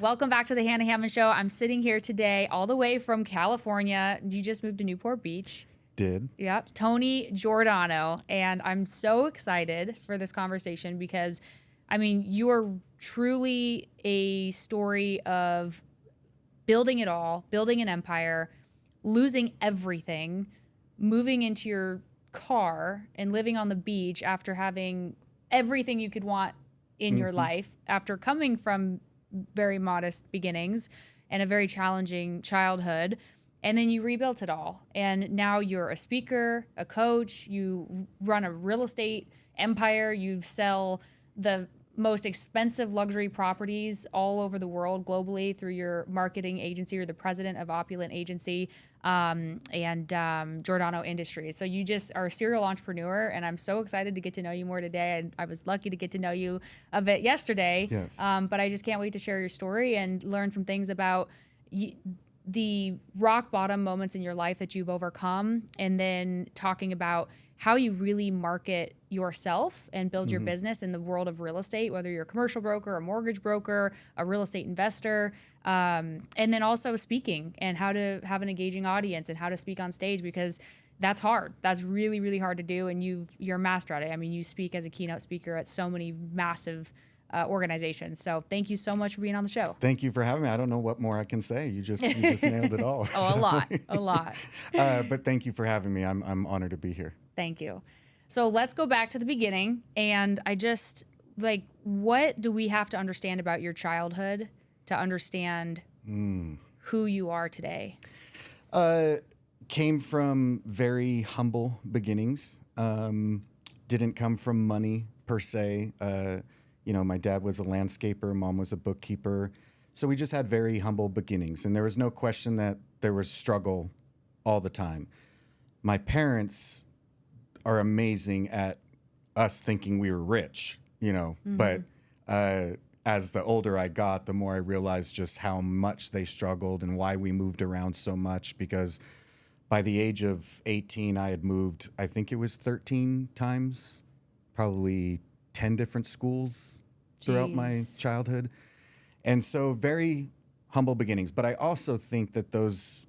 Welcome back to the Hannah Hammond Show. I'm sitting here today all the way from California. You just moved to Newport Beach. Did. Yep. Tony Giordano. And I'm so excited for this conversation because, I mean, you are truly a story of building it all, building an empire, losing everything, moving into your car and living on the beach after having everything you could want in your life, after coming from very modest beginnings and a very challenging childhood. And then you rebuilt it all. And now you're a speaker, a coach, you run a real estate empire, you sell the most expensive luxury properties all over the world globally through your marketing agency. You're the president of Opulent Agency and Giordano Industries. So you just are a serial entrepreneur, and I'm so excited to get to know you more today. And I was lucky to get to know you a bit yesterday. Yes. But I just can't wait to share your story and learn some things about the rock bottom moments in your life that you've overcome, and then talking about how you really market yourself and build your business in the world of real estate, whether you're a commercial broker, a mortgage broker, a real estate investor, and then also speaking and how to have an engaging audience and how to speak on stage, because that's hard. That's really, really hard to do, and you're a master at it. I mean, you speak as a keynote speaker at so many massive organizations. So thank you so much for being on the show. Thank you for having me. I don't know what more I can say. You just nailed it all. Oh, a lot. But thank you for having me. I'm honored to be here. Thank you. So let's go back to the beginning. And I just, what do we have to understand about your childhood to understand who you are today? Came from very humble beginnings. Didn't come from money per se. My dad was a landscaper, mom was a bookkeeper. So we just had very humble beginnings. And there was no question that there was struggle all the time. My parents are amazing at us thinking we were rich, but as the older I got, the more I realized just how much they struggled and why we moved around so much, because by the age of 18, I had moved, I think it was 13 times, probably 10 different schools throughout my childhood. And so very humble beginnings. But I also think that those,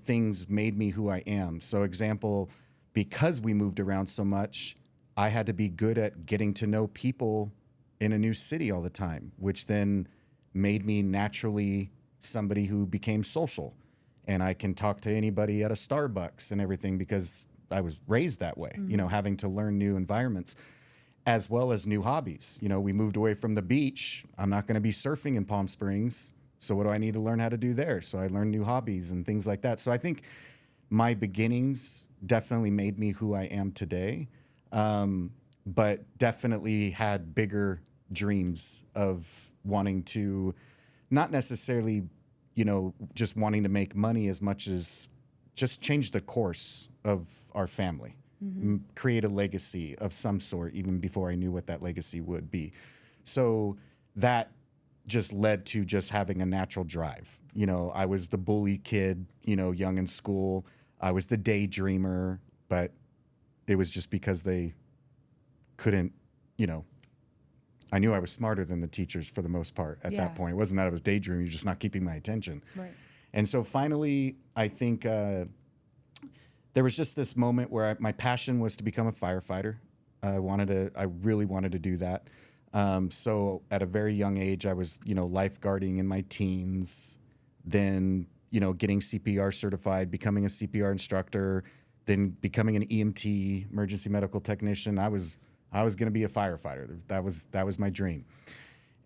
things made me who I am. So example, because we moved around so much, I had to be good at getting to know people in a new city all the time, which then made me naturally somebody who became social. And I can talk to anybody at a Starbucks and everything because I was raised that way, having to learn new environments as well as new hobbies. We moved away from the beach. I'm not going to be surfing in Palm Springs. So what do I need to learn how to do there? So I learned new hobbies and things like that. So I think my beginnings definitely made me who I am today, but definitely had bigger dreams of wanting to not necessarily, just wanting to make money as much as just change the course of our family, create a legacy of some sort, even before I knew what that legacy would be. So that just led to just having a natural drive. I was the bully kid, young in school. I was the daydreamer, but it was just because they couldn't, I knew I was smarter than the teachers for the most part at that point. It wasn't that I was daydreaming, you're just not keeping my attention. Right. And so finally, I think there was just this moment where my passion was to become a firefighter. I really wanted to do that. So at a very young age, I was, lifeguarding in my teens, then, getting CPR certified, becoming a CPR instructor, then becoming an EMT, emergency medical technician. I was going to be a firefighter. That was my dream.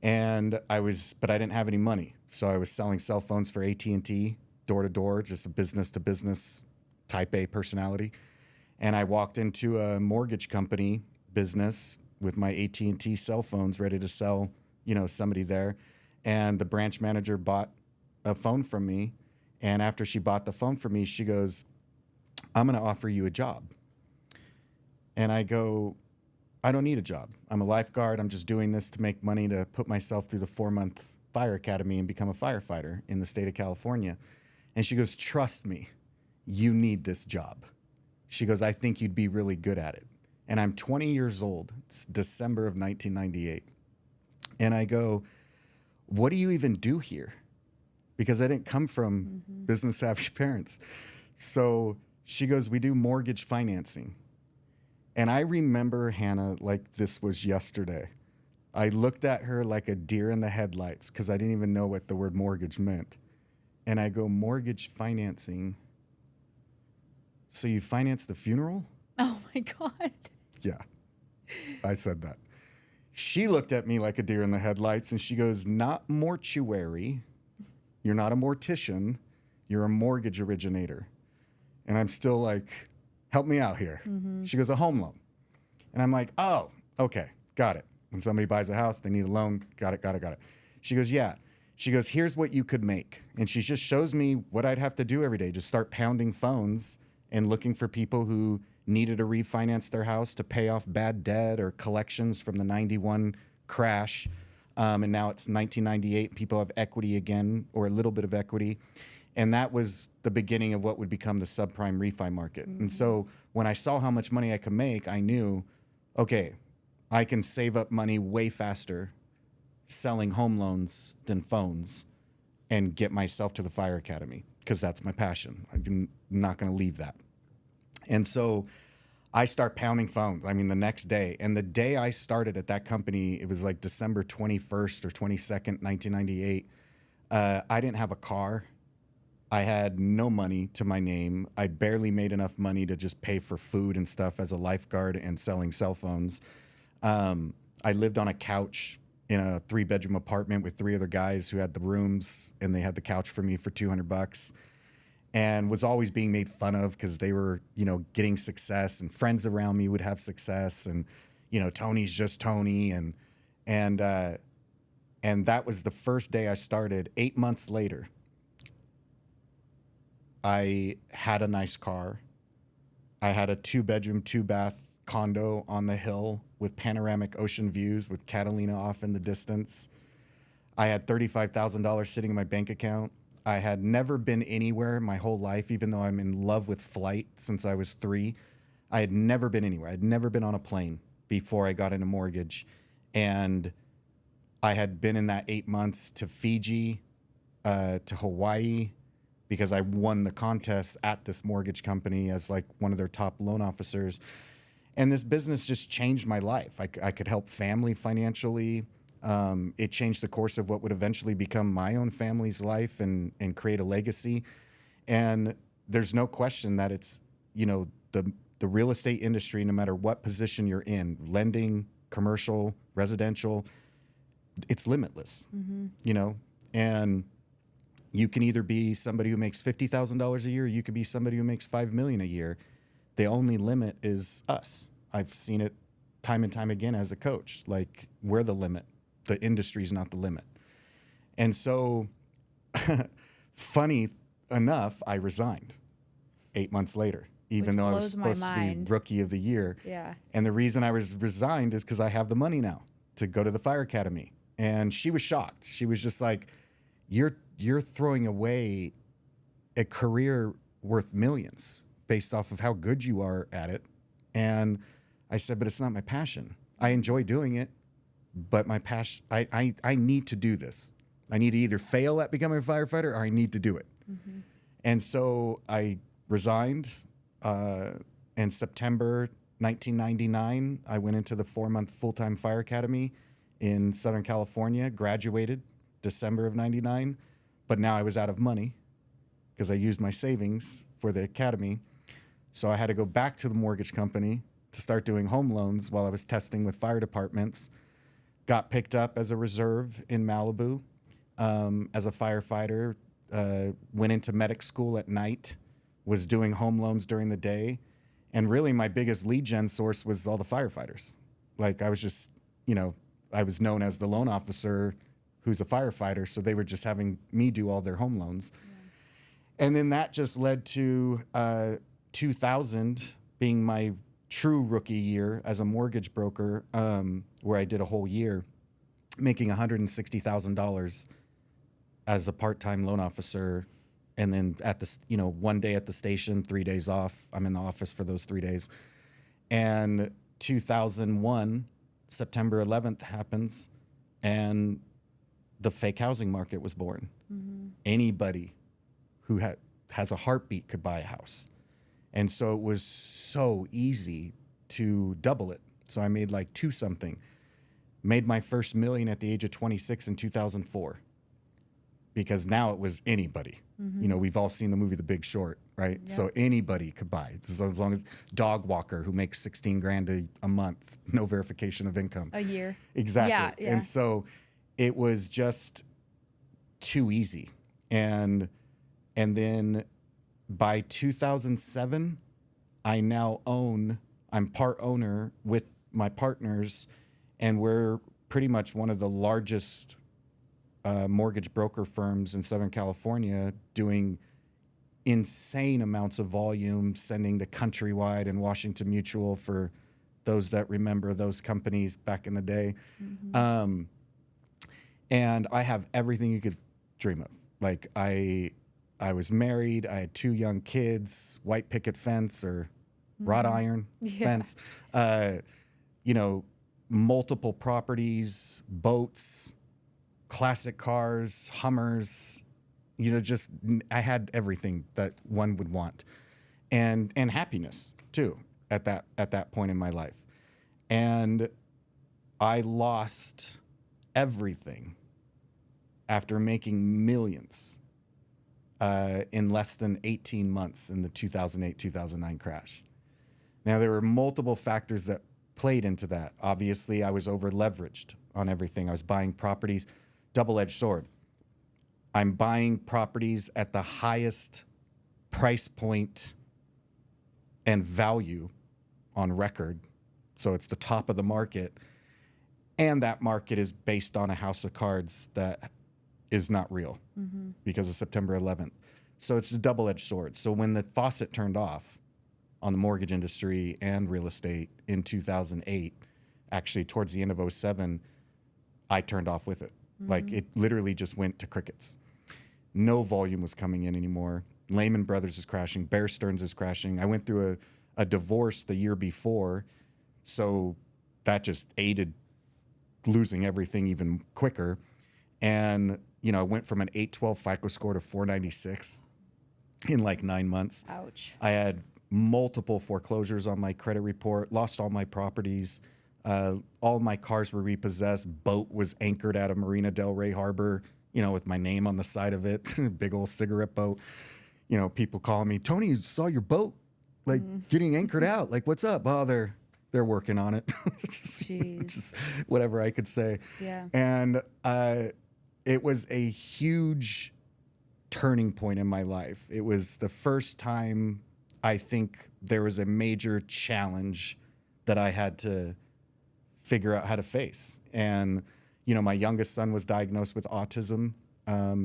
But I didn't have any money. So I was selling cell phones for AT&T, door to door, just a business to business type A personality. And I walked into a mortgage company business with my AT&T cell phones ready to sell, somebody there. And the branch manager bought a phone from me. And after she bought the phone from me, she goes, "I'm going to offer you a job." And I go, "I don't need a job. I'm a lifeguard. I'm just doing this to make money to put myself through the 4-month fire academy and become a firefighter in the state of California." And she goes, "Trust me, you need this job." She goes, "I think you'd be really good at it." And I'm 20 years old. It's December of 1998. And I go, what do you even do here? Because I didn't come from business savvy parents. So she goes, we do mortgage financing. And I remember Hannah like this was yesterday. I looked at her like a deer in the headlights because I didn't even know what the word mortgage meant. And I go, mortgage financing. So you finance the funeral? Oh my God. Yeah, I said that. She looked at me like a deer in the headlights and she goes, not mortuary. You're not a mortician. You're a mortgage originator. And I'm still like, help me out here. She goes, a home loan. And I'm like, oh, okay, got it. When somebody buys a house, they need a loan. Got it. She goes, yeah. She goes, here's what you could make. And she just shows me what I'd have to do every day. Just start pounding phones and looking for people who needed to refinance their house to pay off bad debt or collections from the 91 crash. And now it's 1998. People have equity again, or a little bit of equity. And that was the beginning of what would become the subprime refi market. And so when I saw how much money I could make, I knew, okay, I can save up money way faster selling home loans than phones and get myself to the fire academy because that's my passion. I'm not going to leave that. And so I start pounding phones. I mean, the next day. And the day I started at that company, it was like December 21st or 22nd, 1998. I didn't have a car. I had no money to my name. I barely made enough money to just pay for food and stuff as a lifeguard and selling cell phones. I lived on a couch in a 3-bedroom apartment with 3 other guys who had the rooms, and they had the couch for me for $200, and was always being made fun of because they were, getting success, and friends around me would have success, and, Tony's just Tony. And that was the first day I started. 8 months later, I had a nice car. I had a 2-bedroom, 2-bath condo on the hill with panoramic ocean views with Catalina off in the distance. I had $35,000 sitting in my bank account. I had never been anywhere my whole life, even though I'm in love with flight since I was 3. I had never been anywhere. I'd never been on a plane before I got into mortgage. And I had been in that 8 months to Fiji, to Hawaii, because I won the contest at this mortgage company as like one of their top loan officers. And this business just changed my life. I could help family financially. It changed the course of what would eventually become my own family's life and create a legacy. And there's no question that it's, the real estate industry, no matter what position you're in, lending, commercial, residential, it's limitless, and you can either be somebody who makes $50,000 a year, or you could be somebody who makes $5 million a year. The only limit is us. I've seen it time and time again as a coach. Like, we're the limit. The industry's not the limit. And so, funny enough, I resigned 8 months later, even though I was supposed to be rookie of the year. Yeah. And the reason I was resigned is because I have the money now to go to the fire academy. And she was shocked. She was just like, you're throwing away a career worth millions based off of how good you are at it. And I said, but it's not my passion. I enjoy doing it, but my passion, I need to do this. I need to either fail at becoming a firefighter or I need to do it. Mm-hmm. And so I resigned. In September 1999, I went into the 4-month full-time fire academy in Southern California, graduated December of 99. But now I was out of money because I used my savings for the academy. So I had to go back to the mortgage company to start doing home loans while I was testing with fire departments. Got picked up as a reserve in Malibu as a firefighter. Went into medic school at night, was doing home loans during the day. And really my biggest lead gen source was all the firefighters. Like, I was just, I was known as the loan officer who's a firefighter, so they were just having me do all their home loans. Yeah. And then that just led to 2000 being my true rookie year as a mortgage broker, where I did a whole year making $160,000 as a part-time loan officer. And then at the, 1 day at the station, 3 days off. I'm in the office for those 3 days. And 2001, September 11th happens, and the fake housing market was born. Anybody who has a heartbeat could buy a house. And so it was so easy to double it. So I made like two something. Made my first million at the age of 26 in 2004. Because now it was anybody. You know, we've all seen the movie The Big Short, right? Yep. So anybody could buy it. So as long as dog walker who makes 16 grand a month, no verification of income. A year. Exactly. Yeah. And so it was just too easy. And then by 2007, I'm part owner with my partners, and we're pretty much one of the largest mortgage broker firms in Southern California, doing insane amounts of volume, sending to Countrywide and Washington Mutual, for those that remember those companies back in the day. And I have everything you could dream of. Like I was married, I had 2 young kids, white picket fence or wrought iron fence, you know, multiple properties, boats, classic cars, Hummers, you know, just I had everything that one would want, and happiness too at that point in my life. And I lost everything after making millions in less than 18 months in the 2008-2009 crash. Now, there were multiple factors that played into that. Obviously, I was over leveraged on everything. I was buying properties. Double-edged sword. I'm buying properties at the highest price point and value on record. So it's the top of the market. And that market is based on a house of cards that is not real because of September 11th. So it's a double-edged sword. So when the faucet turned off on the mortgage industry and real estate in 2008, actually towards the end of 07, I turned off with it. Like it literally just went to crickets. No volume was coming in anymore. Lehman Brothers is crashing. Bear Stearns is crashing. I went through a divorce the year before, so that just aided losing everything even quicker. And, you know, I went from an 812 FICO score to 496 in like 9 months. Ouch. I had multiple foreclosures on my credit report, lost all my properties. All my cars were repossessed. Boat was anchored out of Marina Del Rey Harbor, you know, with my name on the side of it. Big old cigarette boat. You know, people calling me, Tony, saw your boat, like getting anchored out. Like, what's up? Oh, they're working on it. Just whatever I could say. Yeah. And it was a huge turning point in my life. It was the first time I think there was a major challenge that I had to figure out how to face. And, you know, my youngest son was diagnosed with autism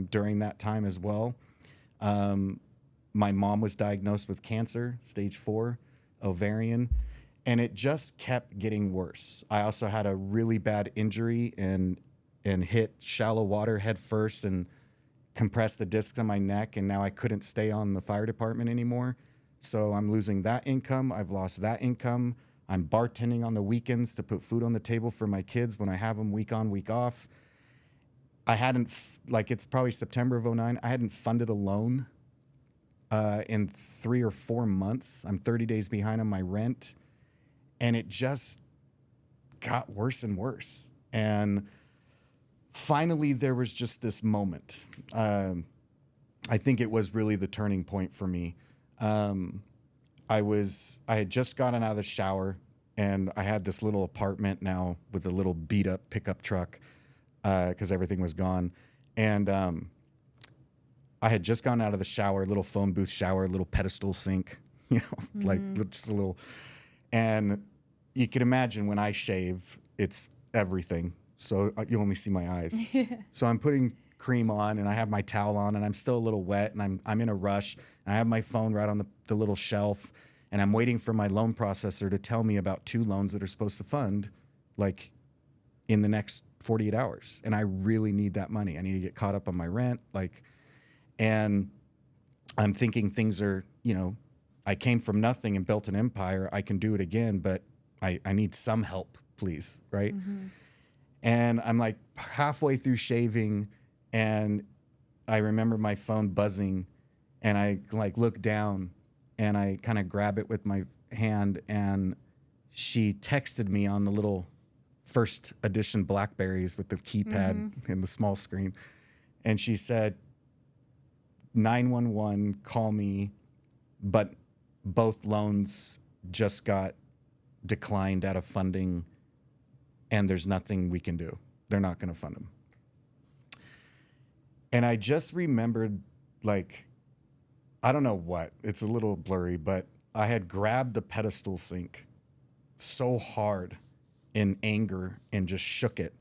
during that time as well. My mom was diagnosed with cancer, stage 4, ovarian, and it just kept getting worse. I also had a really bad injury and hit shallow water head first and compressed the discs on my neck, and now I couldn't stay on the fire department anymore. So I'm losing that income. I've lost that income. I'm bartending on the weekends to put food on the table for my kids when I have them week on, week off. I hadn't, it's probably September of 09. I hadn't funded a loan in 3 or 4 months. I'm 30 days behind on my rent. And it just got worse and worse. And finally, there was just this moment. I think it was really the turning point for me. I had just gotten out of the shower, and I had this little apartment now with a little beat up pickup truck because everything was gone. And I had just gone out of the shower, little phone booth shower, little pedestal sink, you know, like just a little. And you can imagine when I shave, it's everything. So you only see my eyes. So I'm putting cream on, and I have my towel on, and I'm still a little wet, and I'm in a rush. And I have my phone right on the little shelf, and I'm waiting for my loan processor to tell me about 2 loans that are supposed to fund, like, in the next 48 hours. And I really need that money. I need to get caught up on my rent, and I'm thinking things are, you know, I came from nothing and built an empire. I can do it again, but I need some help, please, right? And I'm like halfway through shaving, and I remember my phone buzzing, and I like look down and I kind of grab it with my hand, and she texted me on the little first edition Blackberries with the keypad and the small screen. And she said, 911, call me, but both loans just got declined out of funding, and there's nothing we can do. They're not going to fund them. And I just remembered, like, I don't know what, it's a little blurry, but I had grabbed the pedestal sink so hard in anger and just shook it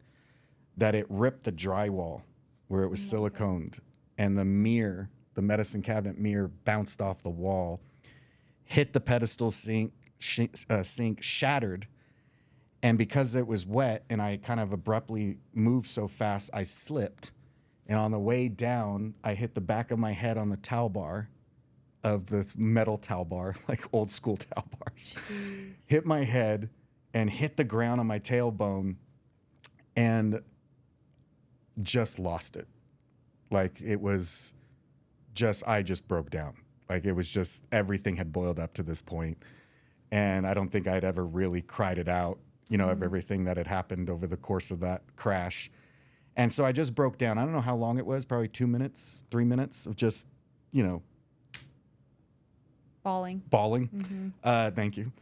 that it ripped the drywall where it was siliconed, and the mirror, the medicine cabinet mirror, bounced off the wall, hit the pedestal sink, shattered. And because it was wet and I kind of abruptly moved so fast, I slipped. And on the way down, I hit the back of my head on the towel bar of the metal towel bar, like old school towel bars. Hit my head and hit the ground on my tailbone and just lost it. Like it was just, I just broke down. Like it was just, everything had boiled up to this point. And I don't think I'd ever really cried it out, you know, of everything that had happened over the course of that crash. And so I just broke down. I don't know how long it was, probably 2 minutes, 3 minutes of just, you know, bawling. Thank you.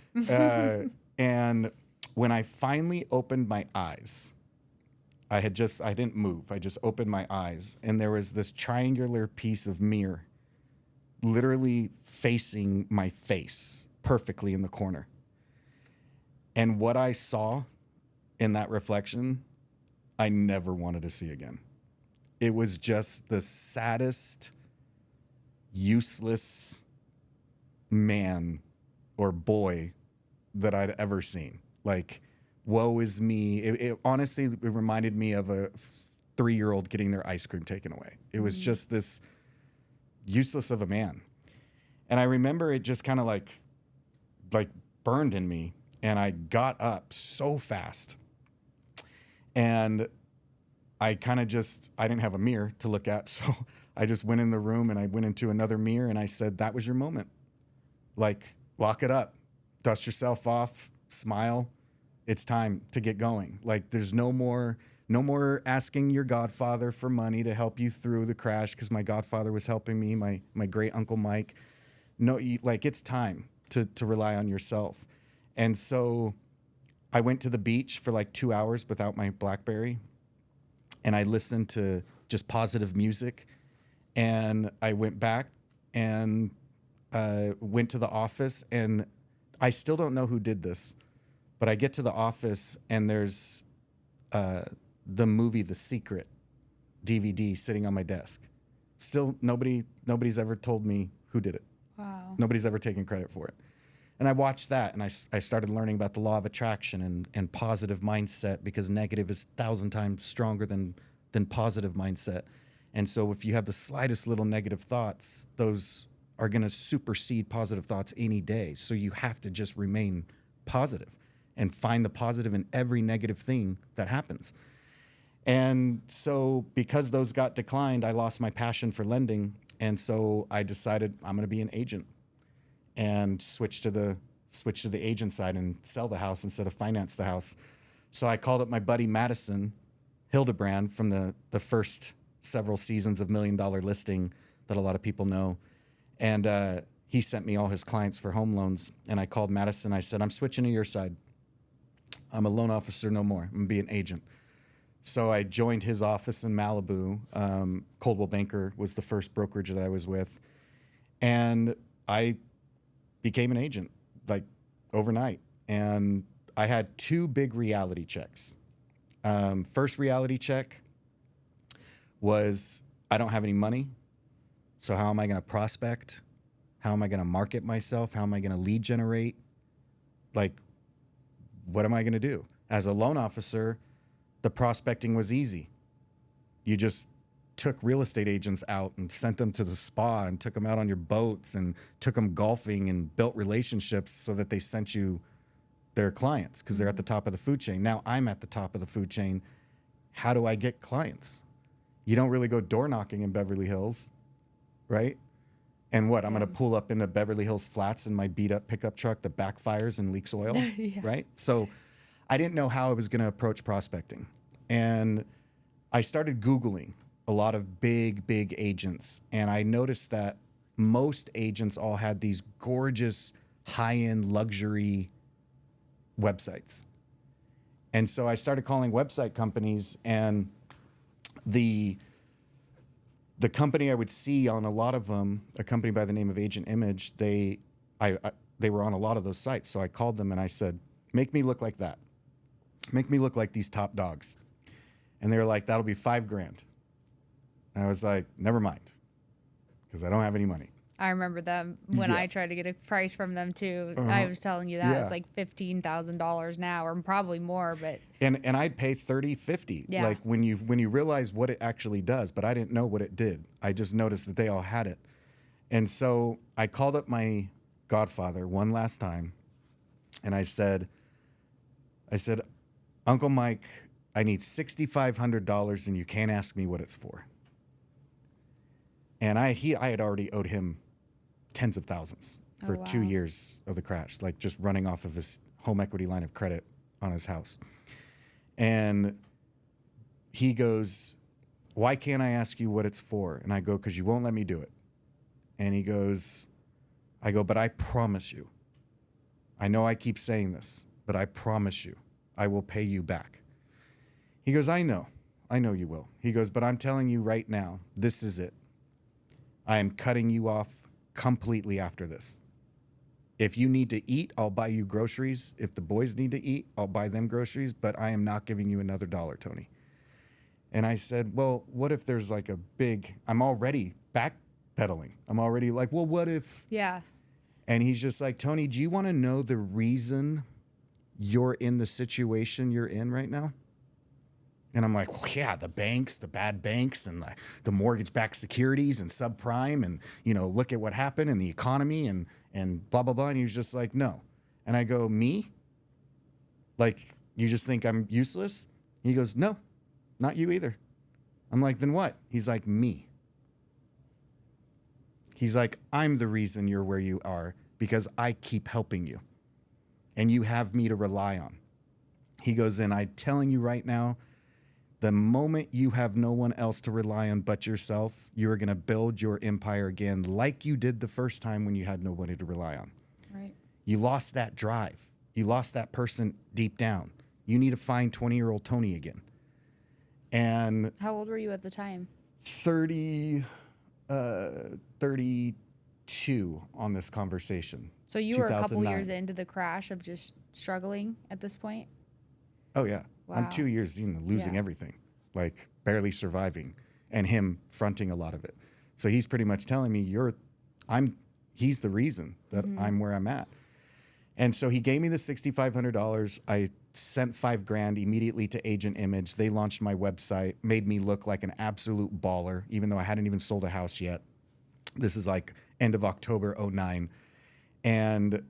And when I finally opened my eyes, I didn't move. I just opened my eyes, and there was this triangular piece of mirror literally facing my face perfectly in the corner. And what I saw in that reflection, I never wanted to see again. It was just the saddest, useless man or boy that I'd ever seen. Like, woe is me. It honestly, it reminded me of a 3-year-old getting their ice cream taken away. It was just this useless of a man. And I remember it just kind of like burned in me. And I got up so fast. And I kind of just, I didn't have a mirror to look at. So I just went in the room and I went into another mirror and I said, that was your moment. Like, lock it up, dust yourself off, smile. It's time to get going. Like, there's no more asking your godfather for money to help you through the crash, because my godfather was helping me, my great uncle Mike. No, like, it's time to rely on yourself. And so I went to the beach for like 2 hours without my BlackBerry, and I listened to just positive music. And I went back and went to the office, and I still don't know who did this, but I get to the office and there's the movie The Secret DVD sitting on my desk. Still, nobody's ever told me who did it. Wow. Nobody's ever taken credit for it. And I watched that, and I started learning about the law of attraction and positive mindset, because negative is 1,000 times stronger than positive mindset. And so if you have the slightest little negative thoughts, those are going to supersede positive thoughts any day. So you have to just remain positive and find the positive in every negative thing that happens. And so because those got declined, I lost my passion for lending. And so I decided I'm going to be an agent and switch to the agent side and sell the house instead of finance the house. So I called up my buddy Madison Hildebrand from the first several seasons of $1 Million Listing that a lot of people know. And he sent me all his clients for home loans. And I called Madison. I said, I'm switching to your side. I'm a loan officer no more. I'm going to be an agent. So I joined his office in Malibu. Coldwell Banker was the first brokerage that I was with. And I became an agent like overnight. And I had 2 big reality checks. First reality check was, I don't have any money. So how am I going to prospect? How am I going to market myself? How am I going to lead generate? Like, what am I going to do? As a loan officer, the prospecting was easy. You just took real estate agents out and sent them to the spa and took them out on your boats and took them golfing and built relationships so that they sent you their clients, because they're at the top of the food chain. Now I'm at the top of the food chain, how do I get clients? You don't really go door knocking in Beverly Hills, right? And what, I'm going to pull up into Beverly Hills Flats in my beat up pickup truck that backfires and leaks oil, Yeah. right? So I didn't know how I was going to approach prospecting. And I started Googling a lot of big agents. And I noticed that most agents all had these gorgeous high-end luxury websites. And so I started calling website companies, and the company I would see on a lot of them, a company by the name of Agent Image, they were on a lot of those sites. So I called them and I said, make me look like that. Make me look like these top dogs. And they were like, that'll be $5,000. And I was like, never mind, because I don't have any money. I remember them when I tried to get a price from them too. I was telling you that it's like $15,000 now, or probably more. But and I'd pay 30, 50. Yeah. Like when you realize what it actually does. But I didn't know what it did. I just noticed that they all had it. And so I called up my godfather one last time, and I said, Uncle Mike, I need $6,500, and you can't ask me what it's for. And I had already owed him tens of thousands for 2 years of the crash, like just running off of his home equity line of credit on his house. And he goes, why can't I ask you what it's for? And I go, because you won't let me do it. And he goes, I go, but I promise you, I know I keep saying this, but I promise you, I will pay you back. He goes, I know you will. He goes, but I'm telling you right now, this is it. I am cutting you off completely after this. If you need to eat, I'll buy you groceries. If the boys need to eat, I'll buy them groceries, but I am not giving you another dollar, Tony. And I said, well, what if there's like I'm already backpedaling. I'm already like, well, what if? yeah. And he's just like, Tony, do you want to know the reason you're in the situation you're in right now? And I'm like, well, yeah, the banks, the bad banks, and the mortgage-backed securities and subprime, and look at what happened in the economy and blah blah blah. And he was just like, no. And I go, me? Like, you just think I'm useless? He goes, no, not you either. I'm like, then what? He's like, me. He's like, I'm the reason you're where you are because I keep helping you, and you have me to rely on. He goes, and I'm telling you right now, the moment you have no one else to rely on but yourself, you are going to build your empire again like you did the first time when you had nobody to rely on. Right. You lost that drive. You lost that person deep down. You need to find 20-year-old Tony again. And How old were you at the time? 32 on this conversation. So you were a couple 2009. years into the crash of just struggling at this point? Oh, yeah. Wow. I'm 2 years losing everything, like barely surviving, and him fronting a lot of it. So he's pretty much telling me he's the reason that I'm where I'm at. And so he gave me the $6,500. I sent $5,000 immediately to Agent Image. They launched my website, made me look like an absolute baller, even though I hadn't even sold a house yet. This is like end of October 2009. And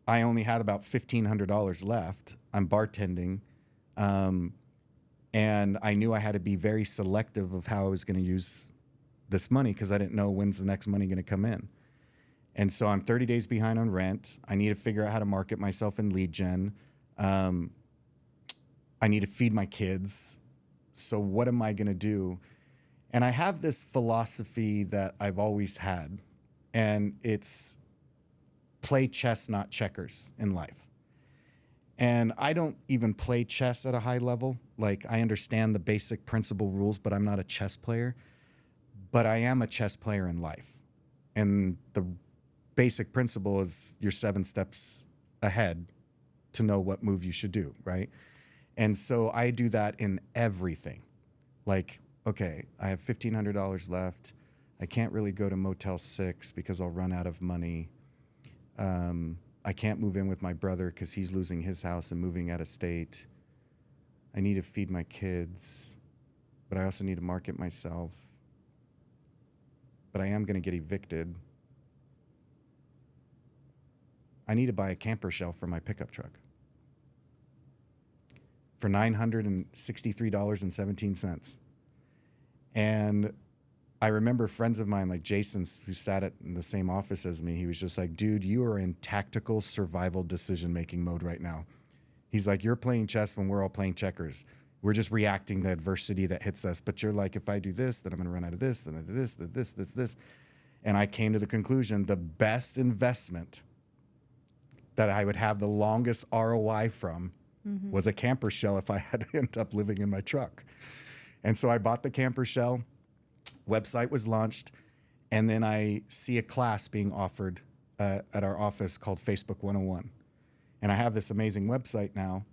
I only had about $1,500 left. I'm bartending. And I knew I had to be very selective of how I was going to use this money because I didn't know when's the next money going to come in. And so I'm 30 days behind on rent. I need to figure out how to market myself in lead gen. I need to feed my kids. So what am I going to do? And I have this philosophy that I've always had, and it's play chess, not checkers in life. And I don't even play chess at a high level. Like, I understand the basic principle rules, but I'm not a chess player. But I am a chess player in life. And the basic principle is you're 7 steps ahead to know what move you should do, right? And so I do that in everything. Like, okay, I have $1,500 left. I can't really go to Motel 6 because I'll run out of money. I can't move in with my brother because he's losing his house and moving out of state. I need to feed my kids, but I also need to market myself. But I am going to get evicted. I need to buy a camper shell for my pickup truck. for $963.17. And I remember friends of mine like Jason, who sat in the same office as me, he was just like, dude, you are in tactical survival decision-making mode right now. He's like, you're playing chess when we're all playing checkers. We're just reacting to adversity that hits us. But you're like, if I do this, then I'm going to run out of this, then I do this, this. And I came to the conclusion the best investment that I would have the longest ROI from was a camper shell if I had to end up living in my truck. And so I bought the camper shell, website was launched, and then I see a class being offered at our office called Facebook 101. And I have this amazing website now,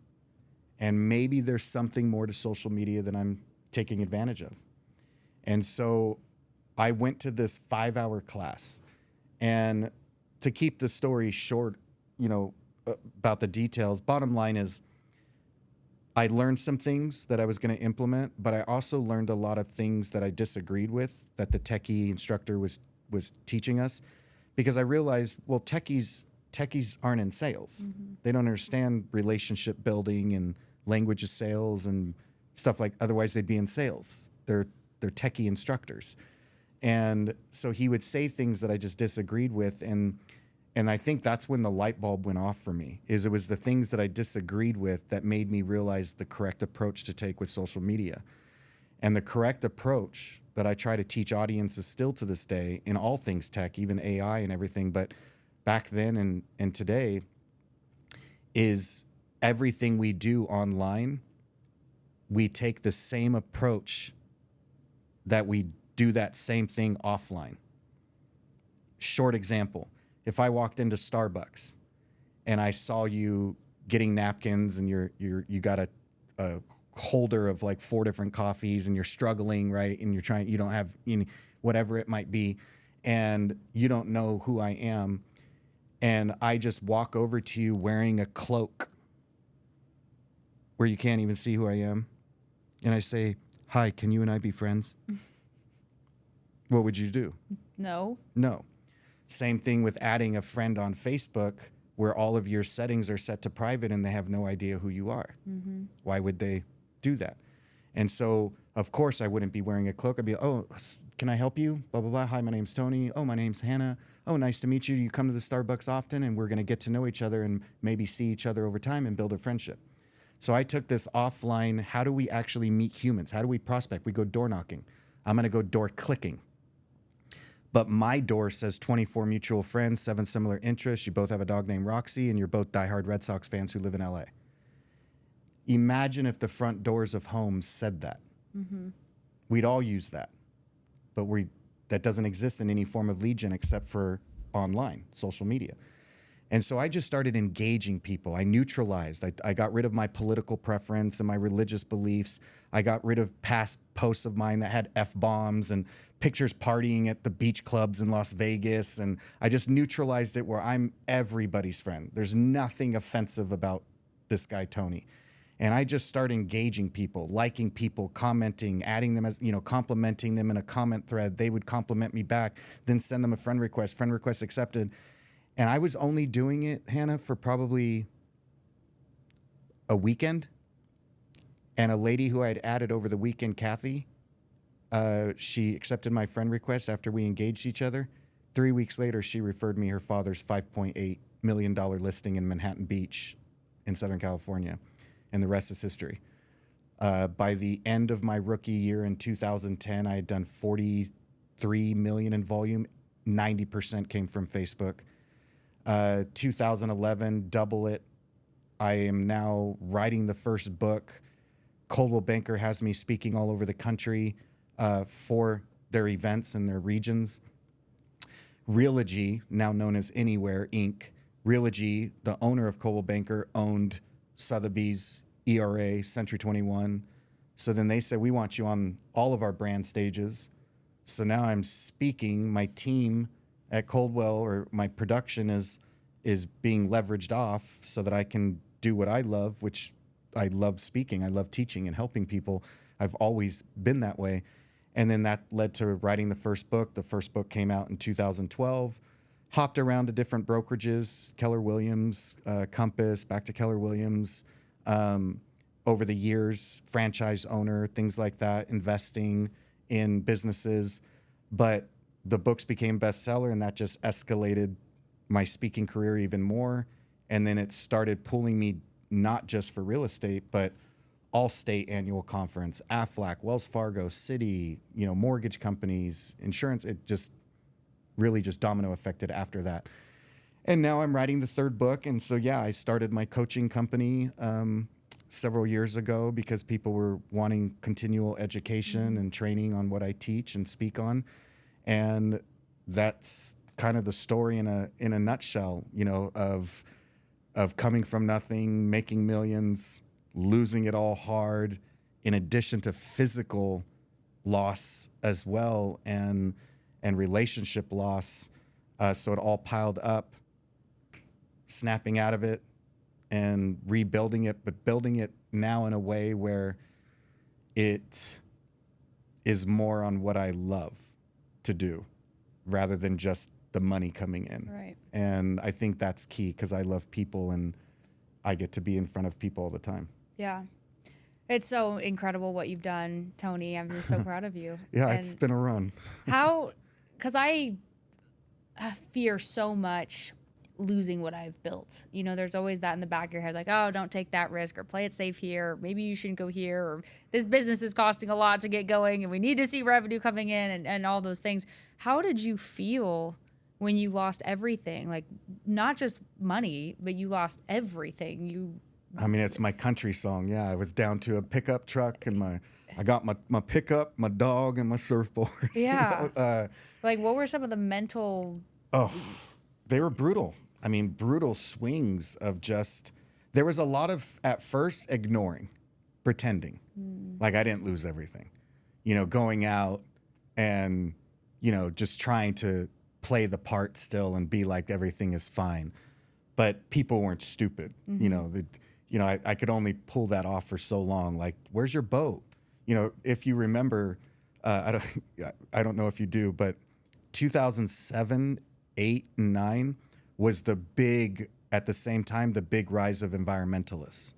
and maybe there's something more to social media than I'm taking advantage of. And so I went to this 5-hour class, and to keep the story short, about the details, bottom line is I learned some things that I was going to implement, but I also learned a lot of things that I disagreed with that the techie instructor was teaching us, because I realized, well, techies aren't in sales. They don't understand relationship building and language of sales and stuff like, otherwise they'd be in sales. They're techie instructors. And so he would say things that I just disagreed with. And I think that's when the light bulb went off for me, it was the things that I disagreed with that made me realize the correct approach to take with social media. And the correct approach that I try to teach audiences still to this day in all things tech, even AI and everything, but back then and today, is everything we do online, we take the same approach that we do that same thing offline. Short example. If I walked into Starbucks and I saw you getting napkins and you got a holder of like 4 different coffees and you're struggling, right? And you don't have any, whatever it might be, and you don't know who I am, and I just walk over to you wearing a cloak where you can't even see who I am, and I say, hi, can you and I be friends? What would you do? No. No. Same thing with adding a friend on Facebook where all of your settings are set to private and they have no idea who you are. Why would they do that? And so, of course, I wouldn't be wearing a cloak. I'd be, oh, can I help you? Blah, blah, blah. Hi, my name's Tony. Oh, my name's Hannah. Oh, nice to meet you. You come to the Starbucks often, and we're going to get to know each other and maybe see each other over time and build a friendship. So I took this offline. How do we actually meet humans? How do we prospect? We go door knocking. I'm going to go door clicking. But my door says 24 mutual friends, 7 similar interests. You both have a dog named Roxy, and you're both diehard Red Sox fans who live in LA. Imagine if the front doors of homes said that. We'd all use that. But that doesn't exist in any form of lead gen except for online, social media. And so I just started engaging people. I neutralized. I got rid of my political preference and my religious beliefs. I got rid of past posts of mine that had F-bombs and pictures partying at the beach clubs in Las Vegas. And I just neutralized it where I'm everybody's friend. There's nothing offensive about this guy, Tony. And I just start engaging people, liking people, commenting, adding them as, complimenting them in a comment thread. They would compliment me back, then send them a friend request accepted. And I was only doing it, Hannah, for probably a weekend. And a lady who I had added over the weekend, Kathy, she accepted my friend request after we engaged each other. 3 weeks later, she referred me her father's $5.8 million listing in Manhattan Beach in Southern California. And the rest is history. By the end of my rookie year in 2010, I had done 43 million in volume. 90% came from Facebook. 2011, double it. I am now writing the first book. Coldwell Banker has me speaking all over the country for their events and their regions. Realogy, now known as Anywhere Inc. Realogy, the owner of Coldwell Banker, owned Sotheby's, ERA, Century 21. So then they said, we want you on all of our brand stages. So now I'm speaking. My team at Coldwell, or my production, is being leveraged off so that I can do what I love, which I love speaking. I love teaching and helping people. I've always been that way. And then that led to writing the first book. The first book came out in 2012. Hopped around to different brokerages, Keller Williams, Compass, back to Keller Williams. over the years, franchise owner, things like that, investing in businesses. But the books became bestseller, and that just escalated my speaking career even more. And then it started pulling me not just for real estate, but Allstate annual conference, Aflac, Wells Fargo, Citi, mortgage companies, insurance. It just really just domino affected after that. And now I'm writing the third book. And so, I started my coaching company several years ago because people were wanting continual education and training on what I teach and speak on. And that's kind of the story in a nutshell, of coming from nothing, making millions, losing it all hard, in addition to physical loss as well, and relationship loss. So it all piled up, snapping out of it and rebuilding it, but building it now in a way where it is more on what I love to do rather than just the money coming in. Right. And I think that's key because I love people and I get to be in front of people all the time. Yeah. It's so incredible what you've done, Tony. I'm just so proud of you. Yeah, And it's been a run. because I fear so much losing what I've built. There's always that in the back of your head, like, oh, don't take that risk, or play it safe here, or maybe you shouldn't go here, or this business is costing a lot to get going and we need to see revenue coming in, and all those things. How did you feel when you lost everything? Like, not just money, but you lost everything. It's my country song. Yeah, I was down to a pickup truck and I got my pickup, my dog, and my surfboard. Yeah. Like, what were some of the mental... Oh, they were brutal. Brutal swings of just... There was a lot of, at first, ignoring, pretending. Like I didn't lose everything. Going out and, just trying to play the part still and be like everything is fine. But people weren't stupid. I could only pull that off for so long. Like, where's your boat? If you remember, I don't know if you do, but 2007, 8, and 9 was at the same time, the big rise of environmentalists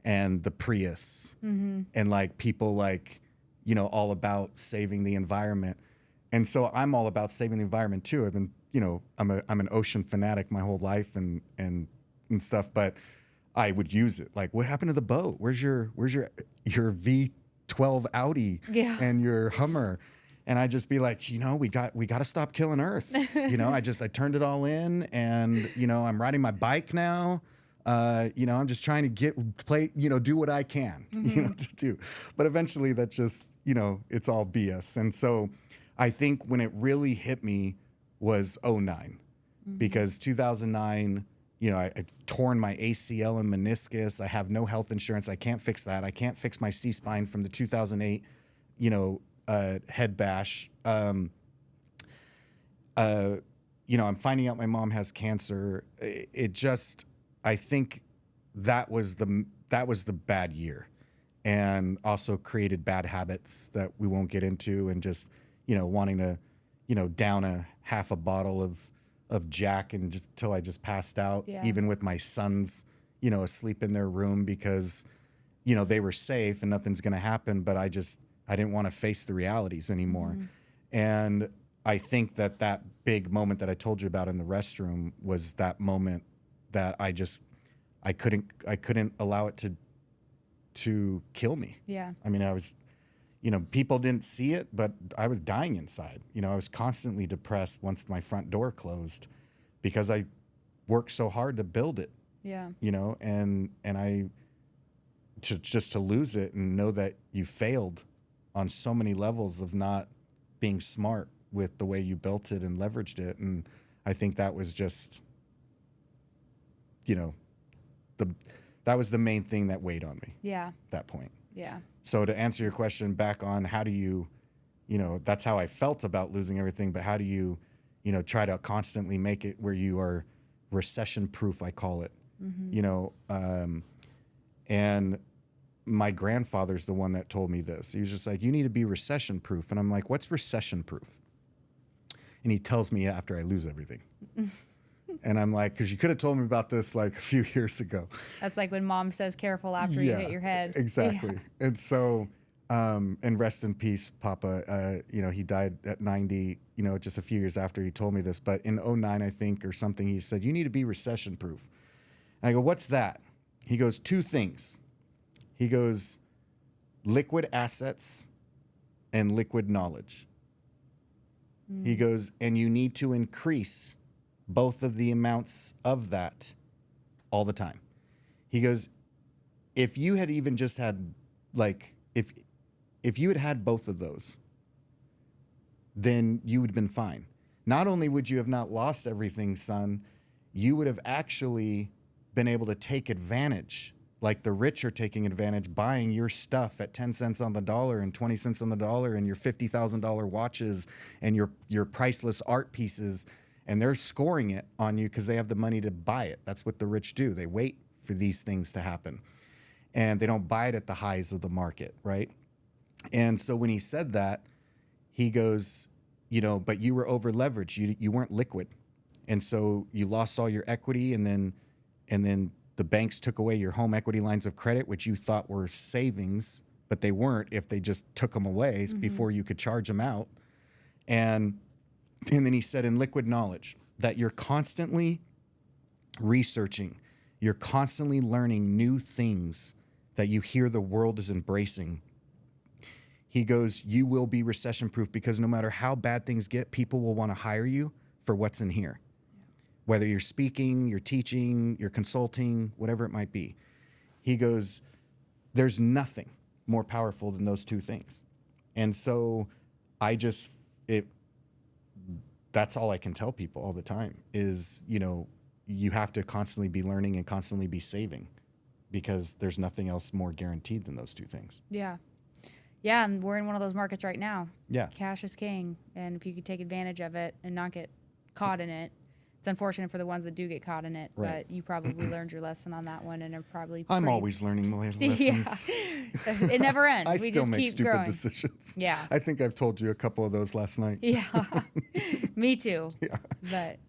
and the Prius and like people like, all about saving the environment. And so I'm all about saving the environment too. I've been, I'm an ocean fanatic my whole life and stuff, but I would use it. Like, what happened to the boat? Where's your V12 Audi and your Hummer? And I'd just be like, we got to stop killing Earth. I turned it all in, and I'm riding my bike now. I'm just trying to do what I can, to do. But eventually, that just it's all BS. And so, I think when it really hit me was 2009, because 2009. I torn my ACL and meniscus. I have no health insurance. I can't fix that. I can't fix my C-spine from the 2008, head bash. I'm finding out my mom has cancer. I think that was the bad year, and also created bad habits that we won't get into, and just, wanting to, down a half a bottle of Jack and just till I just passed out, even with my sons, asleep in their room because, they were safe and nothing's going to happen. But I didn't want to face the realities anymore. And I think that big moment that I told you about in the restroom was that moment that I couldn't allow it to kill me. Yeah. I was, people didn't see it, but I was dying inside. I was constantly depressed once my front door closed because I worked so hard to build it. Yeah. And I to lose it and know that you failed on so many levels of not being smart with the way you built it and leveraged it. And I think that was just, that was the main thing that weighed on me. Yeah. At that point. Yeah. So to answer your question back on how do you, that's how I felt about losing everything, but how do you, try to constantly make it where you are recession-proof, I call it, and my grandfather's the one that told me this. He was just like, you need to be recession-proof. And I'm like, what's recession-proof? And he tells me after I lose everything. And I'm like, because you could have told me about this like a few years ago. That's like when mom says careful after you hit your head. Exactly. Yeah. And so, and rest in peace, Papa. He died at 90, just a few years after he told me this. But in '09, I think, or something, he said, you need to be recession proof. And I go, what's that? He goes, two things. He goes, liquid assets and liquid knowledge. He goes, and you need to increase both of the amounts of that all the time. He goes, if you had even just had, like, if you had had both of those, then you would have been fine. Not only would you have not lost everything, son, you would have actually been able to take advantage, like the rich are taking advantage, buying your stuff at 10 cents on the dollar and 20 cents on the dollar and your $50,000 watches and your priceless art pieces, and they're scoring it on you because they have the money to buy it. That's what the rich do. They wait for these things to happen, and they don't buy it at the highs of the market, right? And so when he said that, he goes, but you were over leveraged. You weren't liquid. And so you lost all your equity, and then the banks took away your home equity lines of credit, which you thought were savings, but they weren't if they just took them away before you could charge them out. And then he said, in liquid knowledge, that you're constantly researching, you're constantly learning new things that you hear the world is embracing. He goes, you will be recession proof because no matter how bad things get, people will want to hire you for what's in here. Whether you're speaking, you're teaching, you're consulting, whatever it might be. He goes, there's nothing more powerful than those two things. And so that's all I can tell people all the time is, you have to constantly be learning and constantly be saving because there's nothing else more guaranteed than those two things. Yeah. Yeah, and we're in one of those markets right now. Yeah. Cash is king, and if you could take advantage of it and not get caught in it, it's unfortunate for the ones that do get caught in it, right. But you probably learned your lesson on that one and are probably I'm always learning my lessons. Yeah. It never ends. I we still just make keep stupid growing. decisions. Yeah. I think I've told you a couple of those last night. Yeah. Me too. Yeah. But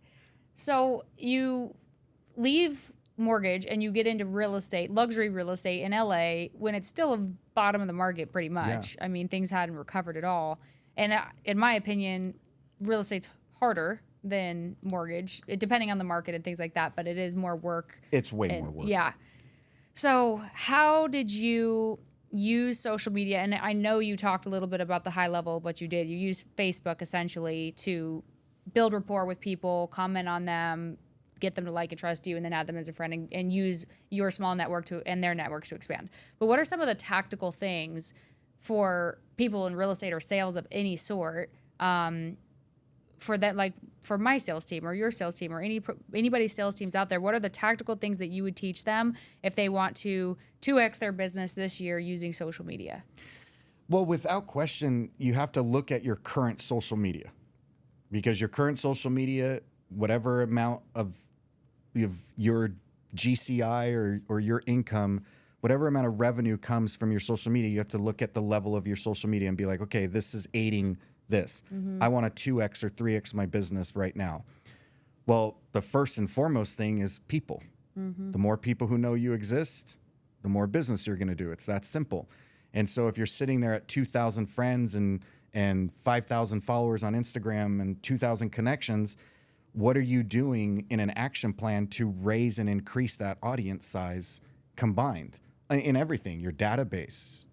so you leave mortgage and you get into real estate, luxury real estate in LA when it's still a bottom of the market pretty much. Yeah. I mean, things hadn't recovered at all. And in my opinion, real estate's harder than mortgage, depending on the market and things like that, but it is more work. It's way more work. Yeah. So how did you use social media? And I know you talked a little bit about the high level of what you did. You used Facebook essentially to build rapport with people, comment on them, get them to like and trust you, and then add them as a friend and use your small network and their networks to expand. But what are some of the tactical things for people in real estate or sales of any sort, for that, like for my sales team or your sales team or anybody's sales teams out there? What are the tactical things that you would teach them if they want to 2x their business this year using social media? Well, without question, you have to look at your current social media, because your current social media, whatever amount of your GCI or your income, whatever amount of revenue comes from your social media, you have to look at the level of your social media and be like, okay, this is aiding this. I want to 2x or 3x my business right now. Well, the first and foremost thing is people. The more people who know you exist, the more business you're going to do. It's that simple. And so if you're sitting there at 2,000 friends and 5,000 followers on Instagram and 2,000 connections, what are you doing in an action plan to raise and increase that audience size combined in everything, your database,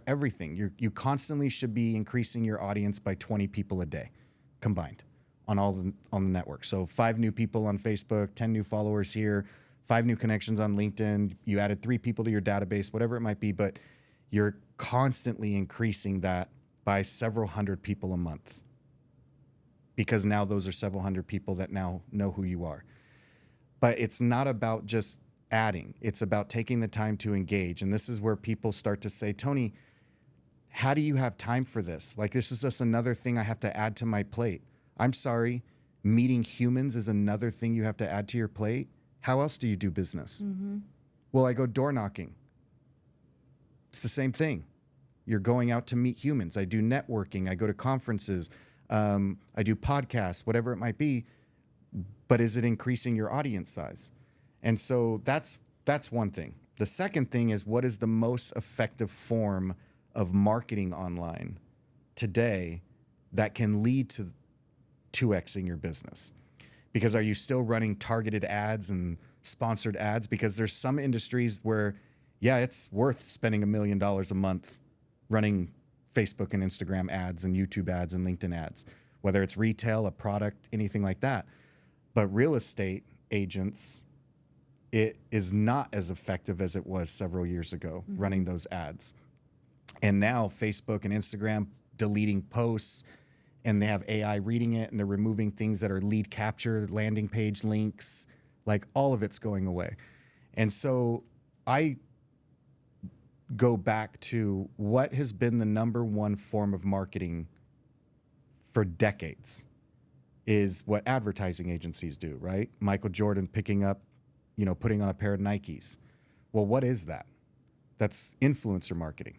everything? You constantly should be increasing your audience by 20 people a day combined on the network. So 5 new people on Facebook, 10 new followers here, 5 new connections on LinkedIn. You added 3 people to your database, whatever it might be, but you're constantly increasing that by several hundred people a month, because now those are several hundred people that now know who you are. But it's not about just adding. It's about taking the time to engage. And this is where people start to say, Tony, how do you have time for this? Like, this is just another thing I have to add to my plate. I'm sorry, meeting humans is another thing you have to add to your plate. How else do you do business? Well, I go door knocking. It's the same thing. You're going out to meet humans. I do networking. I go to conferences. I do podcasts, whatever it might be. but is it increasing your audience size? And so that's one thing. The second thing is, what is the most effective form of marketing online today that can lead to 2xing your business? Because are you still running targeted ads and sponsored ads? Because there's some industries where, yeah, it's worth spending $1 million a month running Facebook and Instagram ads and YouTube ads and LinkedIn ads, whether it's retail, a product, anything like that. But real estate agents, it is not as effective as it was several years ago running those ads. And now Facebook and Instagram deleting posts, and they have AI reading it, and they're removing things that are lead capture, landing page links, like all of it's going away. And so I go back to what has been the number one form of marketing for decades is what advertising agencies do, right? Michael Jordan picking up, putting on a pair of Nikes. Well, what is that? That's influencer marketing.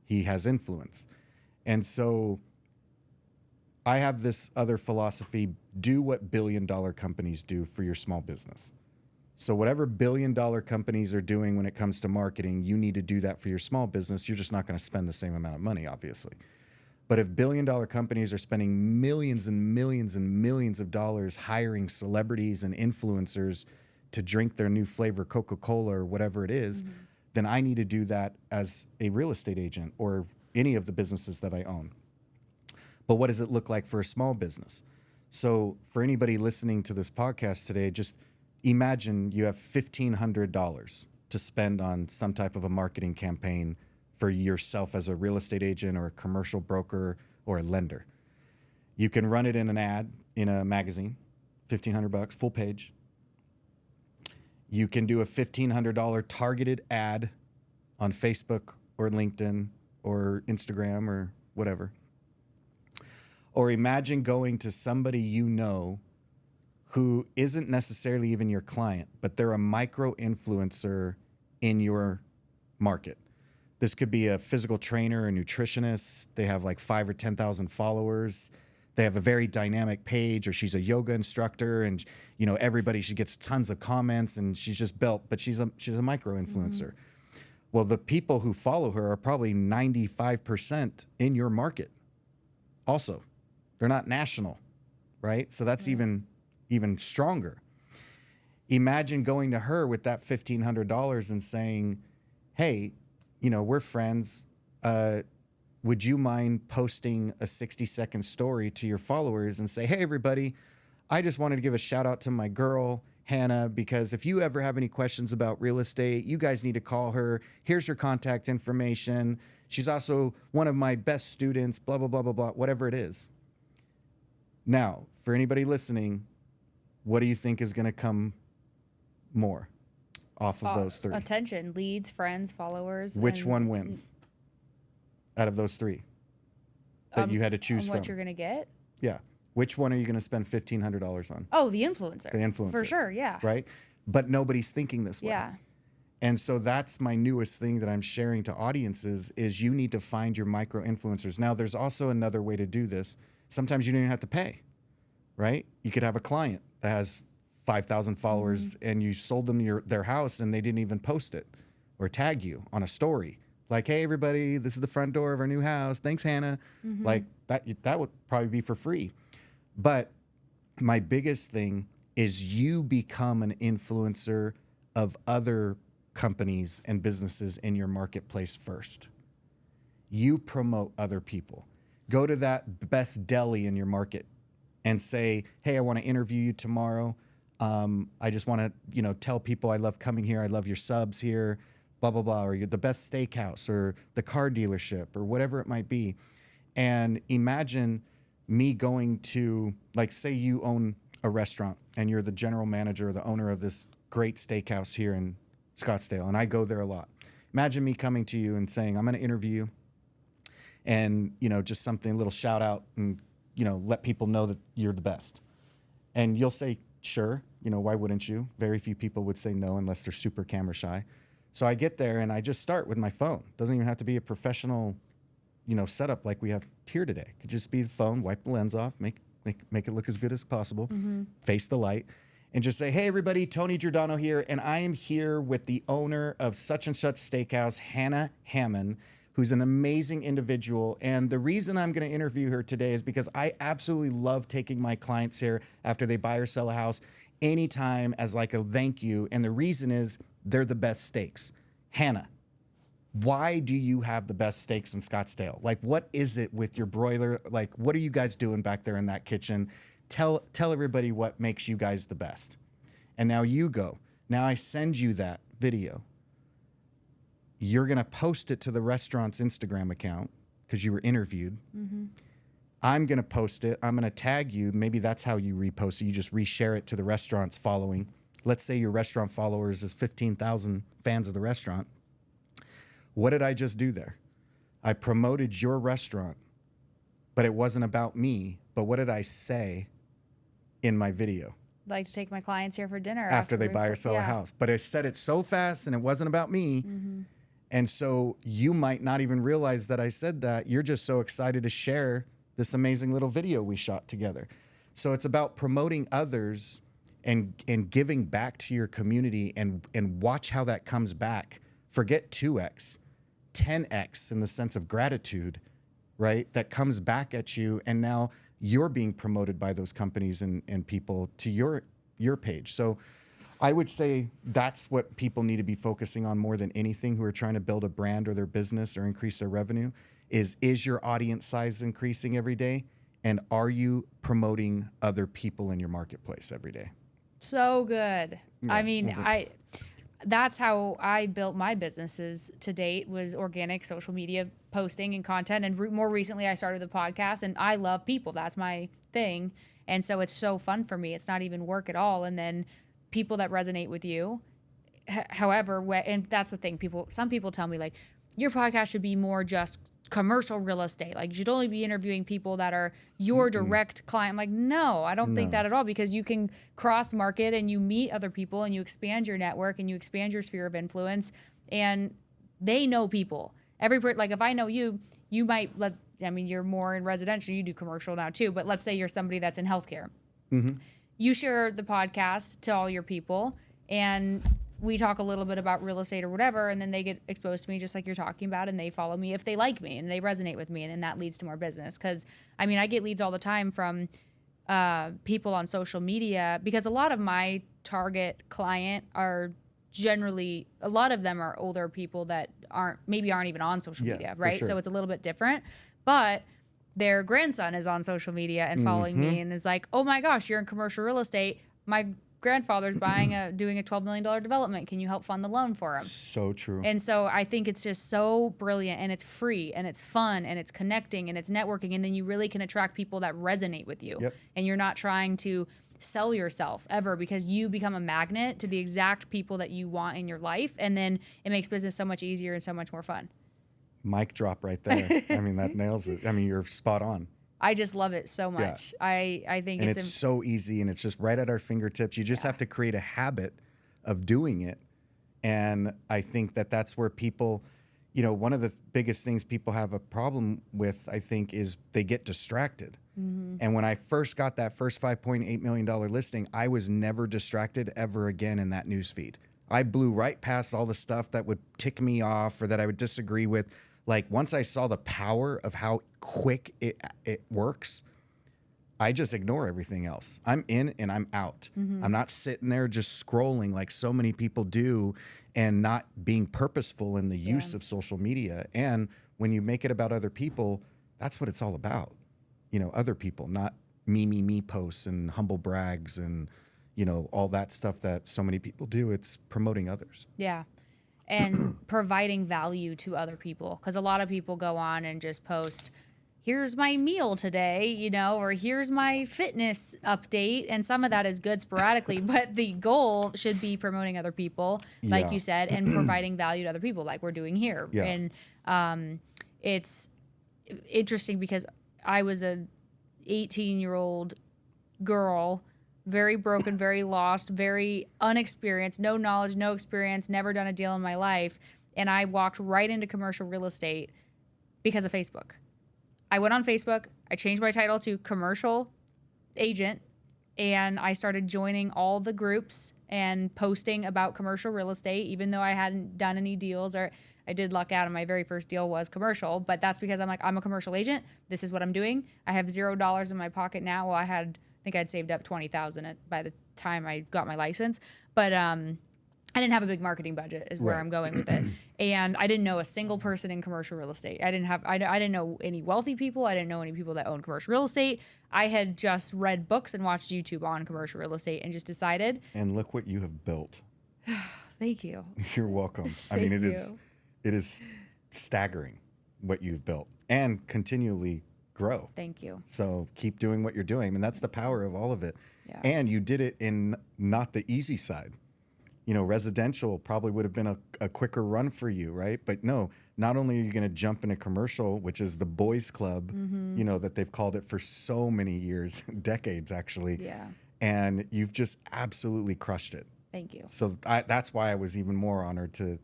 He has influence. And so I have this other philosophy: do what billion-dollar companies do for your small business. So whatever billion-dollar companies are doing when it comes to marketing, you need to do that for your small business. You're just not going to spend the same amount of money, obviously. But if billion-dollar companies are spending millions and millions and millions of dollars hiring celebrities and influencers to drink their new flavor Coca-Cola or whatever it is, then I need to do that as a real estate agent or any of the businesses that I own. But what does it look like for a small business? So for anybody listening to this podcast today, just imagine you have $1,500 to spend on some type of a marketing campaign for yourself as a real estate agent or a commercial broker or a lender. You can run it in an ad in a magazine, $1,500, full page. You can do a $1,500 targeted ad on Facebook or LinkedIn or Instagram or whatever. Or imagine going to somebody who isn't necessarily even your client, but they're a micro influencer in your market. This could be a physical trainer, a nutritionist. They have like 5,000 or 10,000 followers. They have a very dynamic page, or she's a yoga instructor, and she gets tons of comments, and she's just built, but she's a micro influencer. Well, the people who follow her are probably 95% in your market. Also, they're not national, right? So that's even stronger. Imagine going to her with that $1,500 and saying, "Hey, we're friends. Would you mind posting a 60-second story to your followers and say, hey, everybody, I just wanted to give a shout out to my girl, Hannah, because if you ever have any questions about real estate, you guys need to call her. Here's her contact information. She's also one of my best students, blah, blah, blah, blah, blah," whatever it is. Now, for anybody listening, what do you think is going to come more off of those three? Attention, leads, friends, followers. Which one wins out of those three that you had to choose from? What you're going to get? Yeah. Which one are you going to spend $1,500 on? Oh, the influencer. The influencer. For sure, yeah. Right? But nobody's thinking this way. Yeah. And so that's my newest thing that I'm sharing to audiences is you need to find your micro influencers. Now, there's also another way to do this. Sometimes you don't even have to pay, right? You could have a client that has 5,000 followers and you sold them their house and they didn't even post it or tag you on a story. Like, hey, everybody, this is the front door of our new house. Thanks, Hannah. Like that would probably be for free. But my biggest thing is you become an influencer of other companies and businesses in your marketplace first. You promote other people. Go to that best deli in your market and say, hey, I want to interview you tomorrow. I just want to, tell people I love coming here. I love your subs here, blah, blah, blah. Or you're the best steakhouse or the car dealership or whatever it might be. And imagine me going to, like, say you own a restaurant and you're the general manager or the owner of this great steakhouse here in Scottsdale, and I go there a lot. Imagine me coming to you and saying, I'm going to interview you and, just something, a little shout out and, let people know that you're the best. And you'll say, sure, why wouldn't you? Very few people would say no unless they're super camera shy. So I get there and I just start with my phone. Doesn't even have to be a professional, setup like we have here today. It could just be the phone, wipe the lens off, make make it look as good as possible, face the light, and just say, hey, everybody, Tony Giordano here, and I am here with the owner of such and such steakhouse, Hannah Hammond, who's an amazing individual. And the reason I'm going to interview her today is because I absolutely love taking my clients here after they buy or sell a house anytime as like a thank you. And the reason is they're the best steaks. Hannah, why do you have the best steaks in Scottsdale? Like, what is it with your broiler? Like, what are you guys doing back there in that kitchen? Tell everybody what makes you guys the best. And now you go. Now I send you that video. You're going to post it to the restaurant's Instagram account because you were interviewed. I'm going to post it. I'm going to tag you. Maybe that's how you repost it. You just reshare it to the restaurant's following. Let's say your restaurant followers is 15,000 fans of the restaurant. What did I just do there? I promoted your restaurant, but it wasn't about me. But what did I say in my video? Like to take my clients here for dinner After they buy or sell a house. But I said it so fast and it wasn't about me. And so you might not even realize that I said that. You're just so excited to share this amazing little video we shot together. So it's about promoting others and giving back to your community and watch how that comes back. Forget 2x, 10x in the sense of gratitude, right? That comes back at you. And now you're being promoted by those companies and people to your page. So I would say that's what people need to be focusing on more than anything who are trying to build a brand or their business or increase their revenue is your audience size increasing every day? And are you promoting other people in your marketplace every day? So good. Yeah, I mean, that's how I built my businesses to date was organic social media posting and content. And more recently, I started the podcast and I love people. That's my thing. And so it's so fun for me. It's not even work at all. And then people that resonate with you. However, and that's the thing. Some people tell me like, your podcast should be more just commercial real estate. Like you should only be interviewing people that are your direct client. I'm like, no, I don't think that at all, because you can cross market and you meet other people and you expand your network and you expand your sphere of influence, and they know people. Like if I know you, you might you're more in residential, you do commercial now too, but let's say you're somebody that's in healthcare. You share the podcast to all your people and we talk a little bit about real estate or whatever, and then they get exposed to me just like you're talking about, and they follow me if they like me and they resonate with me, and then that leads to more business. Because I mean, I get leads all the time from people on social media, because a lot of my target client are generally, a lot of them are older people that aren't even on social media, right? Sure. So it's a little bit different, but their grandson is on social media and following me and is like, oh my gosh, you're in commercial real estate. My grandfather's doing a $12 million development. Can you help fund the loan for him? So true. And so I think it's just so brilliant, and it's free and it's fun and it's connecting and it's networking. And then you really can attract people that resonate with you. And you're not trying to sell yourself ever, because you become a magnet to the exact people that you want in your life. And then it makes business so much easier and so much more fun. Mic drop right there. I mean, that nails it. I mean, you're spot on. I just love it so much. Yeah. I think it's so easy, and it's just right at our fingertips. You just have to create a habit of doing it. And I think that's where people, one of the biggest things people have a problem with, I think, is they get distracted. And when I first got that first $5.8 million listing, I was never distracted ever again in that newsfeed. I blew right past all the stuff that would tick me off or that I would disagree with. Like once I saw the power of how quick it works, I just ignore everything else. I'm in and I'm out. I'm not sitting there just scrolling like so many people do and not being purposeful in the use of social media. And when you make it about other people, that's what it's all about. Other people, not me posts and humble brags and, all that stuff that so many people do. It's promoting others. Yeah. And providing value to other people. Because a lot of people go on and just post, here's my meal today, or here's my fitness update. And some of that is good sporadically, but the goal should be promoting other people, like you said, and providing value to other people like we're doing here. Yeah. And it's interesting because I was a 18-year-old girl, very broken, very lost, very unexperienced, no knowledge, no experience, never done a deal in my life. And I walked right into commercial real estate because of Facebook. I went on Facebook. I changed my title to commercial agent, and I started joining all the groups and posting about commercial real estate, even though I hadn't done any deals, or I did luck out and my very first deal was commercial, but that's because I'm like, I'm a commercial agent. This is what I'm doing. I have $0 in my pocket now. Well, I think I'd saved up 20,000 by the time I got my license, but I didn't have a big marketing budget is where Right. I'm going with it. And I didn't know a single person in commercial real estate. I didn't know any wealthy people. I didn't know any people that own commercial real estate. I had just read books and watched YouTube on commercial real estate and just decided. And look what you have built. Thank you. You're welcome. I mean, it is staggering what you've built and continually grow. Thank you. So keep doing what you're doing. And that's the power of all of it. Yeah. And you did it in not the easy side. You know, residential probably would have been a quicker run for you, right? But no, not only are you going to jump in a commercial, which is the boys club, you know, that they've called it for so many years, decades actually. Yeah. And you've just absolutely crushed it. Thank you. So that's why I was even more honored to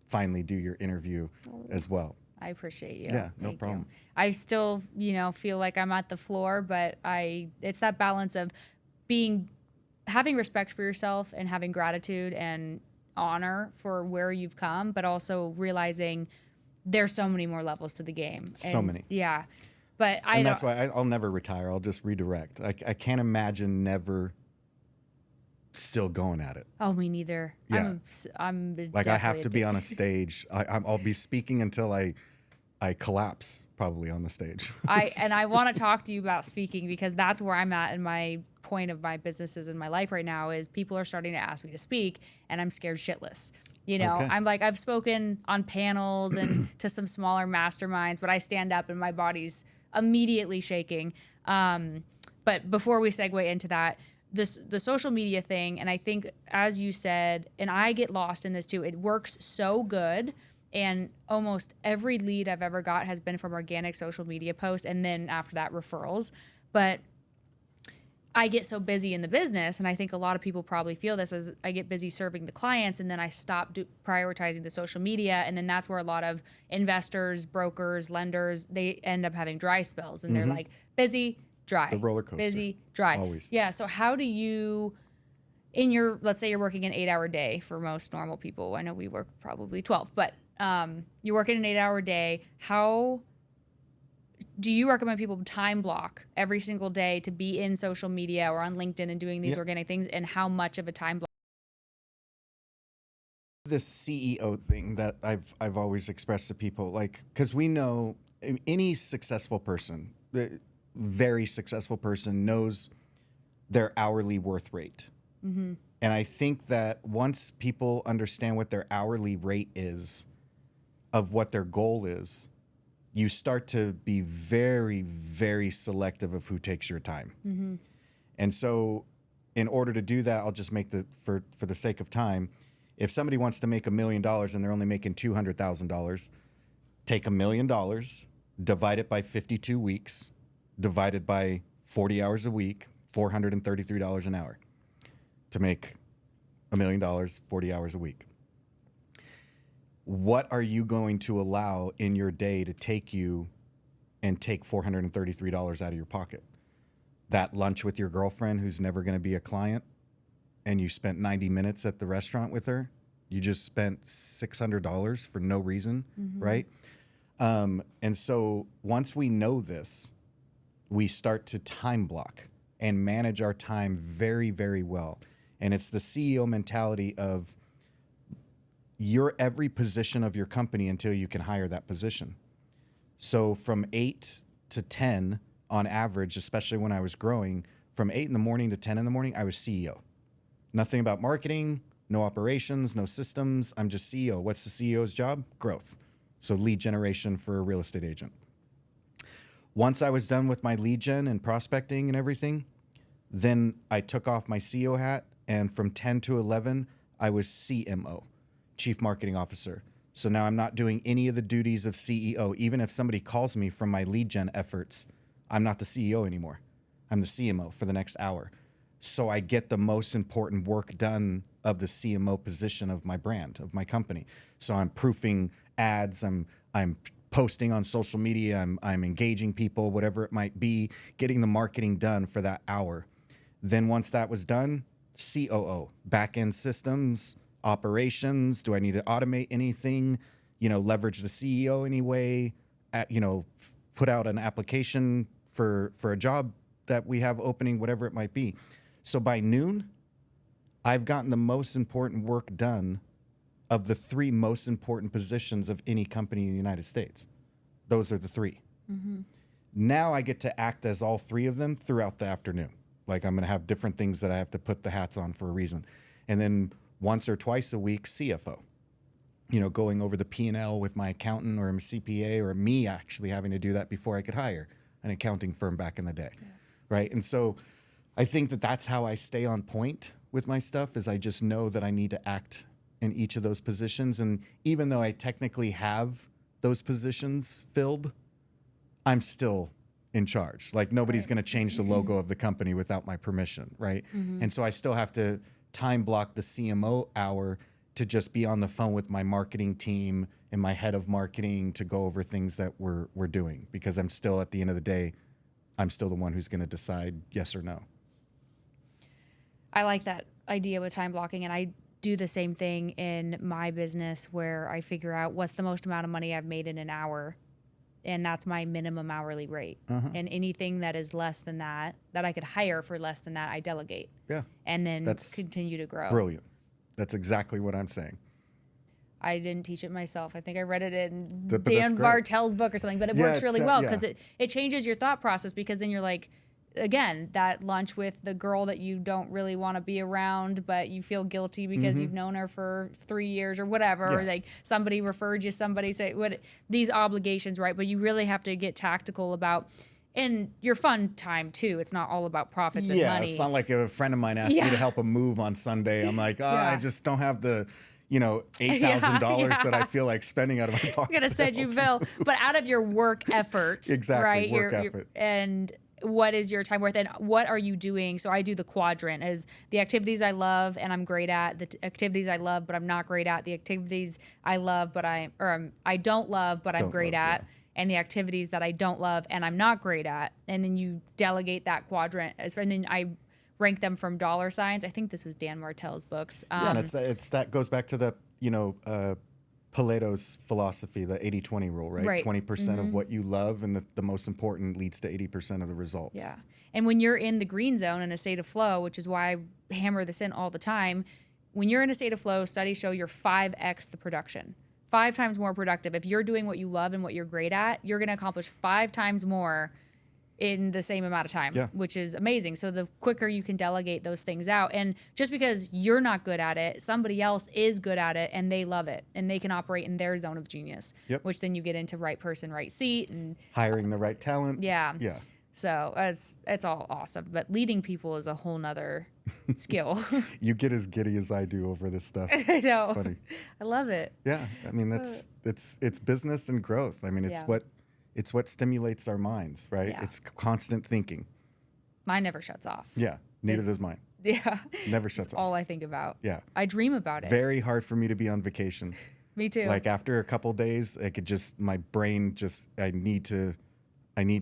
finally do your interview as well. I appreciate you. Yeah, no Thank problem. you. I still, feel like I'm at the floor, but it's that balance of having respect for yourself and having gratitude and honor for where you've come, but also realizing there's so many more levels to the game. So many. Yeah. But And that's why I'll never retire. I'll just redirect. I can't imagine never still going at it. Oh, me neither. Yeah. I'm Like I have definitely to be on a stage. I'll be speaking until I collapse probably on the stage. I want to talk to you about speaking because that's where I'm at in my point of my businesses in my life right now is people are starting to ask me to speak and I'm scared shitless. Okay. I'm like, I've spoken on panels and to some smaller masterminds, but I stand up and my body's immediately shaking. But before we segue into that, the social media thing, and I think as you said, and I get lost in this too, it works so good. And almost every lead I've ever got has been from organic social media posts. And then after that, referrals. But I get so busy in the business, and I think a lot of people probably feel this as I get busy serving the clients, and then I stop prioritizing the social media, and then that's where a lot of investors, brokers, lenders, they end up having dry spells, and they're like busy, dry, The roller coaster. busy, dry. Always. Yeah. So how do you, let's say you're working an 8-hour day for most normal people. I know we work probably 12, but you're working an 8-hour day. How do you recommend people time block every single day to be in social media or on LinkedIn and doing these organic things, and how much of a time block? This CEO thing that I've always expressed to people, like, because we know any successful person, very successful person, knows their hourly worth rate. Mm-hmm. And I think that once people understand what their hourly rate is, of what their goal is, you start to be very, very selective of who takes your time. Mm-hmm. And so in order to do that, I'll just make for the sake of time, if somebody wants to make $1 million and they're only making $200,000, take $1 million, divide it by 52 weeks, divided by 40 hours a week, $433 an hour to make $1 million, 40 hours a week. What are you going to allow in your day to take you and take $433 out of your pocket? That lunch with your girlfriend who's never going to be a client, and you spent 90 minutes at the restaurant with her? You just spent $600 for no reason, right? And so once we know this, we start to time block and manage our time very, very well. And it's the CEO mentality of you're every position of your company until you can hire that position. So from 8 to 10 on average, especially when I was growing, from 8 in the morning to 10 in the morning, I was CEO. Nothing about marketing, no operations, no systems. I'm just CEO. What's the CEO's job? Growth. So lead generation for a real estate agent. Once I was done with my lead gen and prospecting and everything, then I took off my CEO hat, and from 10 to 11, I was CMO, Chief Marketing Officer. So now I'm not doing any of the duties of CEO. Even if somebody calls me from my lead gen efforts, I'm not the CEO anymore. I'm the CMO for the next hour. So I get the most important work done of the CMO position of my brand, of my company. So I'm proofing ads, I'm posting on social media, I'm engaging people, whatever it might be, getting the marketing done for that hour. Then once that was done, COO, back-end systems, operations. Do I need to automate anything? Leverage the CEO anyway. Put out an application for a job that we have opening, whatever it might be. So by noon, I've gotten the most important work done of the 3 most important positions of any company in the United States. Those are the 3. Mm-hmm. Now I get to act as all 3 of them throughout the afternoon. Like I'm going to have different things that I have to put the hats on for a reason. And then once or twice a week, CFO. Going over the P&L with my accountant or a CPA, or me actually having to do that before I could hire an accounting firm back in the day, right? And so I think that that's how I stay on point with my stuff, is I just know that I need to act in each of those positions. And even though I technically have those positions filled, I'm still in charge. Like nobody's going to change the logo of the company without my permission, right? Mm-hmm. And so I still have to time block the CMO hour to just be on the phone with my marketing team and my head of marketing to go over things that we're doing, because I'm still, at the end of the day, I'm still the one who's going to decide yes or no. I like that idea with time blocking, and I do the same thing in my business where I figure out what's the most amount of money I've made in an hour, and that's my minimum hourly rate. Uh-huh. And anything that is less than that I could hire for less than that, I delegate. Yeah. And then continue to grow. Brilliant. That's exactly what I'm saying. I didn't teach it myself. I think I read it in Dan Vartel's book or something, but it works really well because it changes your thought process, because then you're like, again, that lunch with the girl that you don't really want to be around, but you feel guilty because you've known her for 3 years or whatever, or like somebody referred you, somebody say these obligations, right? But you really have to get tactical about, and your fun time too. It's not all about profits and money. Yeah, it's not like a friend of mine asked me to help him move on Sunday. I'm like, I just don't have the $8,000 that I feel like spending out of my pocket. I'm gonna send you bill, but out of your work effort, exactly, right? Work effort. And what is your time worth, and what are you doing? So I do the quadrant as the activities I love and I'm great at, the activities I love but I'm not great at, the activities I love but I don't love but I'm great at, and the activities that I don't love and I'm not great at, and then you delegate that quadrant, and then I rank them from dollar signs. I think this was Dan Martell's books. And it's that goes back to the Paleto's philosophy, the 80-20 rule, right? 20% of what you love and the most important leads to 80% of the results. Yeah. And when you're in the green zone in a state of flow, which is why I hammer this in all the time, when you're in a state of flow, studies show you're 5x the production, 5 times more productive. If you're doing what you love and what you're great at, you're going to accomplish 5 times more in the same amount of time, which is amazing. So the quicker you can delegate those things out, and just because you're not good at it, somebody else is good at it and they love it and they can operate in their zone of genius, which then you get into right person, right seat, and hiring the right talent. Yeah. So it's all awesome, but leading people is a whole nother skill. You get as giddy as I do over this stuff. I know. It's funny. I love it. Yeah. I mean, it's business and growth. I mean, it's what stimulates our minds, right? Yeah. It's constant thinking. Mine never shuts off. Yeah, neither does mine. Yeah. Never shuts off. All I think about. Yeah. I dream about it. Very hard for me to be on vacation. Me too. Like after a couple days, my brain I need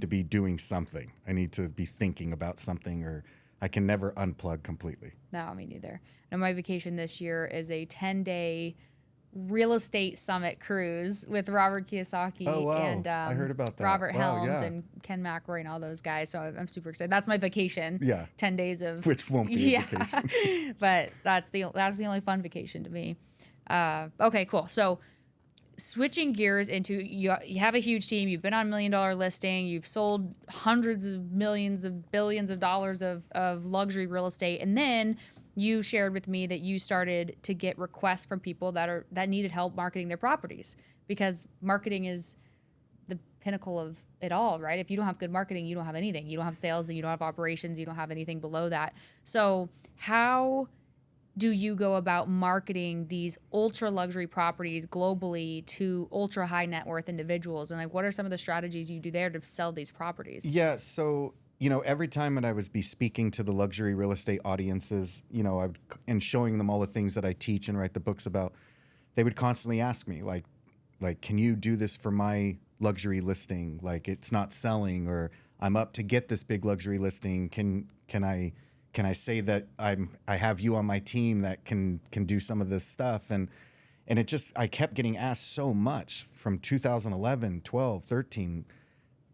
to be doing something. I need to be thinking about something, or I can never unplug completely. No, me neither. And my vacation this year is a 10-day real estate summit cruise with Robert Kiyosaki and I heard about that. Robert Helms and Ken McElroy and all those guys. So I'm super excited. That's my vacation. Yeah. 10 days of which won't be a vacation. But that's the only fun vacation to me. Okay, cool. So switching gears into you have a huge team. You've been on $1 million listing. You've sold hundreds of millions of billions of dollars of luxury real estate, and then you shared with me that you started to get requests from people that needed help marketing their properties, because marketing is the pinnacle of it all, right? If you don't have good marketing, you don't have anything. You don't have sales, and you don't have operations, you don't have anything below that. So how do you go about marketing these ultra luxury properties globally to ultra high net worth individuals? And what are some of the strategies you do there to sell these properties? Yeah, so every time that I would be speaking to the luxury real estate audiences, and showing them all the things that I teach and write the books about, they would constantly ask me, like, can you do this for my luxury listing, like it's not selling, or I'm up to get this big luxury listing. Can I say that I have you on my team that can do some of this stuff? And it just, I kept getting asked so much from 2011, 12, 13,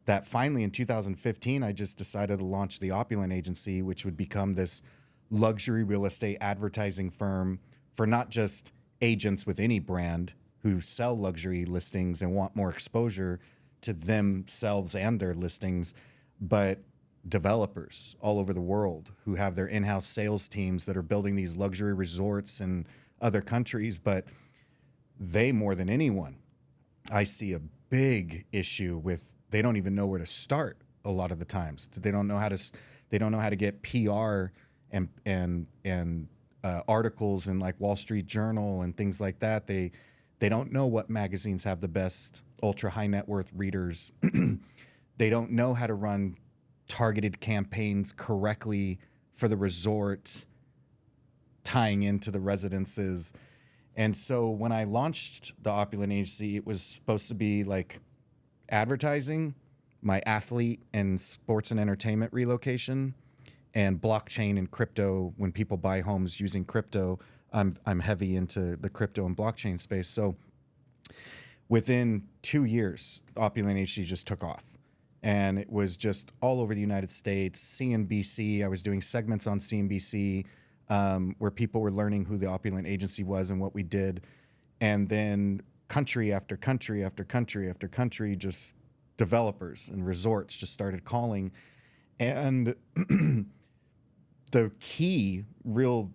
that finally in 2015, I just decided to launch the Opulent Agency, which would become this luxury real estate advertising firm for not just agents with any brand who sell luxury listings and want more exposure to themselves and their listings, but developers all over the world who have their in-house sales teams that are building these luxury resorts in other countries. But they, more than anyone, I see a big issue with, they don't even know where to start a lot of the times. They don't know how to get PR and articles in like Wall Street Journal and things like that. They don't know what magazines have the best ultra high net worth readers. They don't know how to run targeted campaigns correctly for the resort, tying into the residences. And so when I launched the Opulent Agency, it was supposed to be like advertising, my athlete and sports and entertainment relocation, and blockchain and crypto. When people buy homes using crypto, I'm heavy into the crypto and blockchain space. So within 2 years, Opulent Agency just took off. And it was just all over the United States, CNBC. I was doing segments on CNBC where people were learning who the Opulent Agency was and what we did. And then country after country after country after country, just developers and resorts just started calling. And the real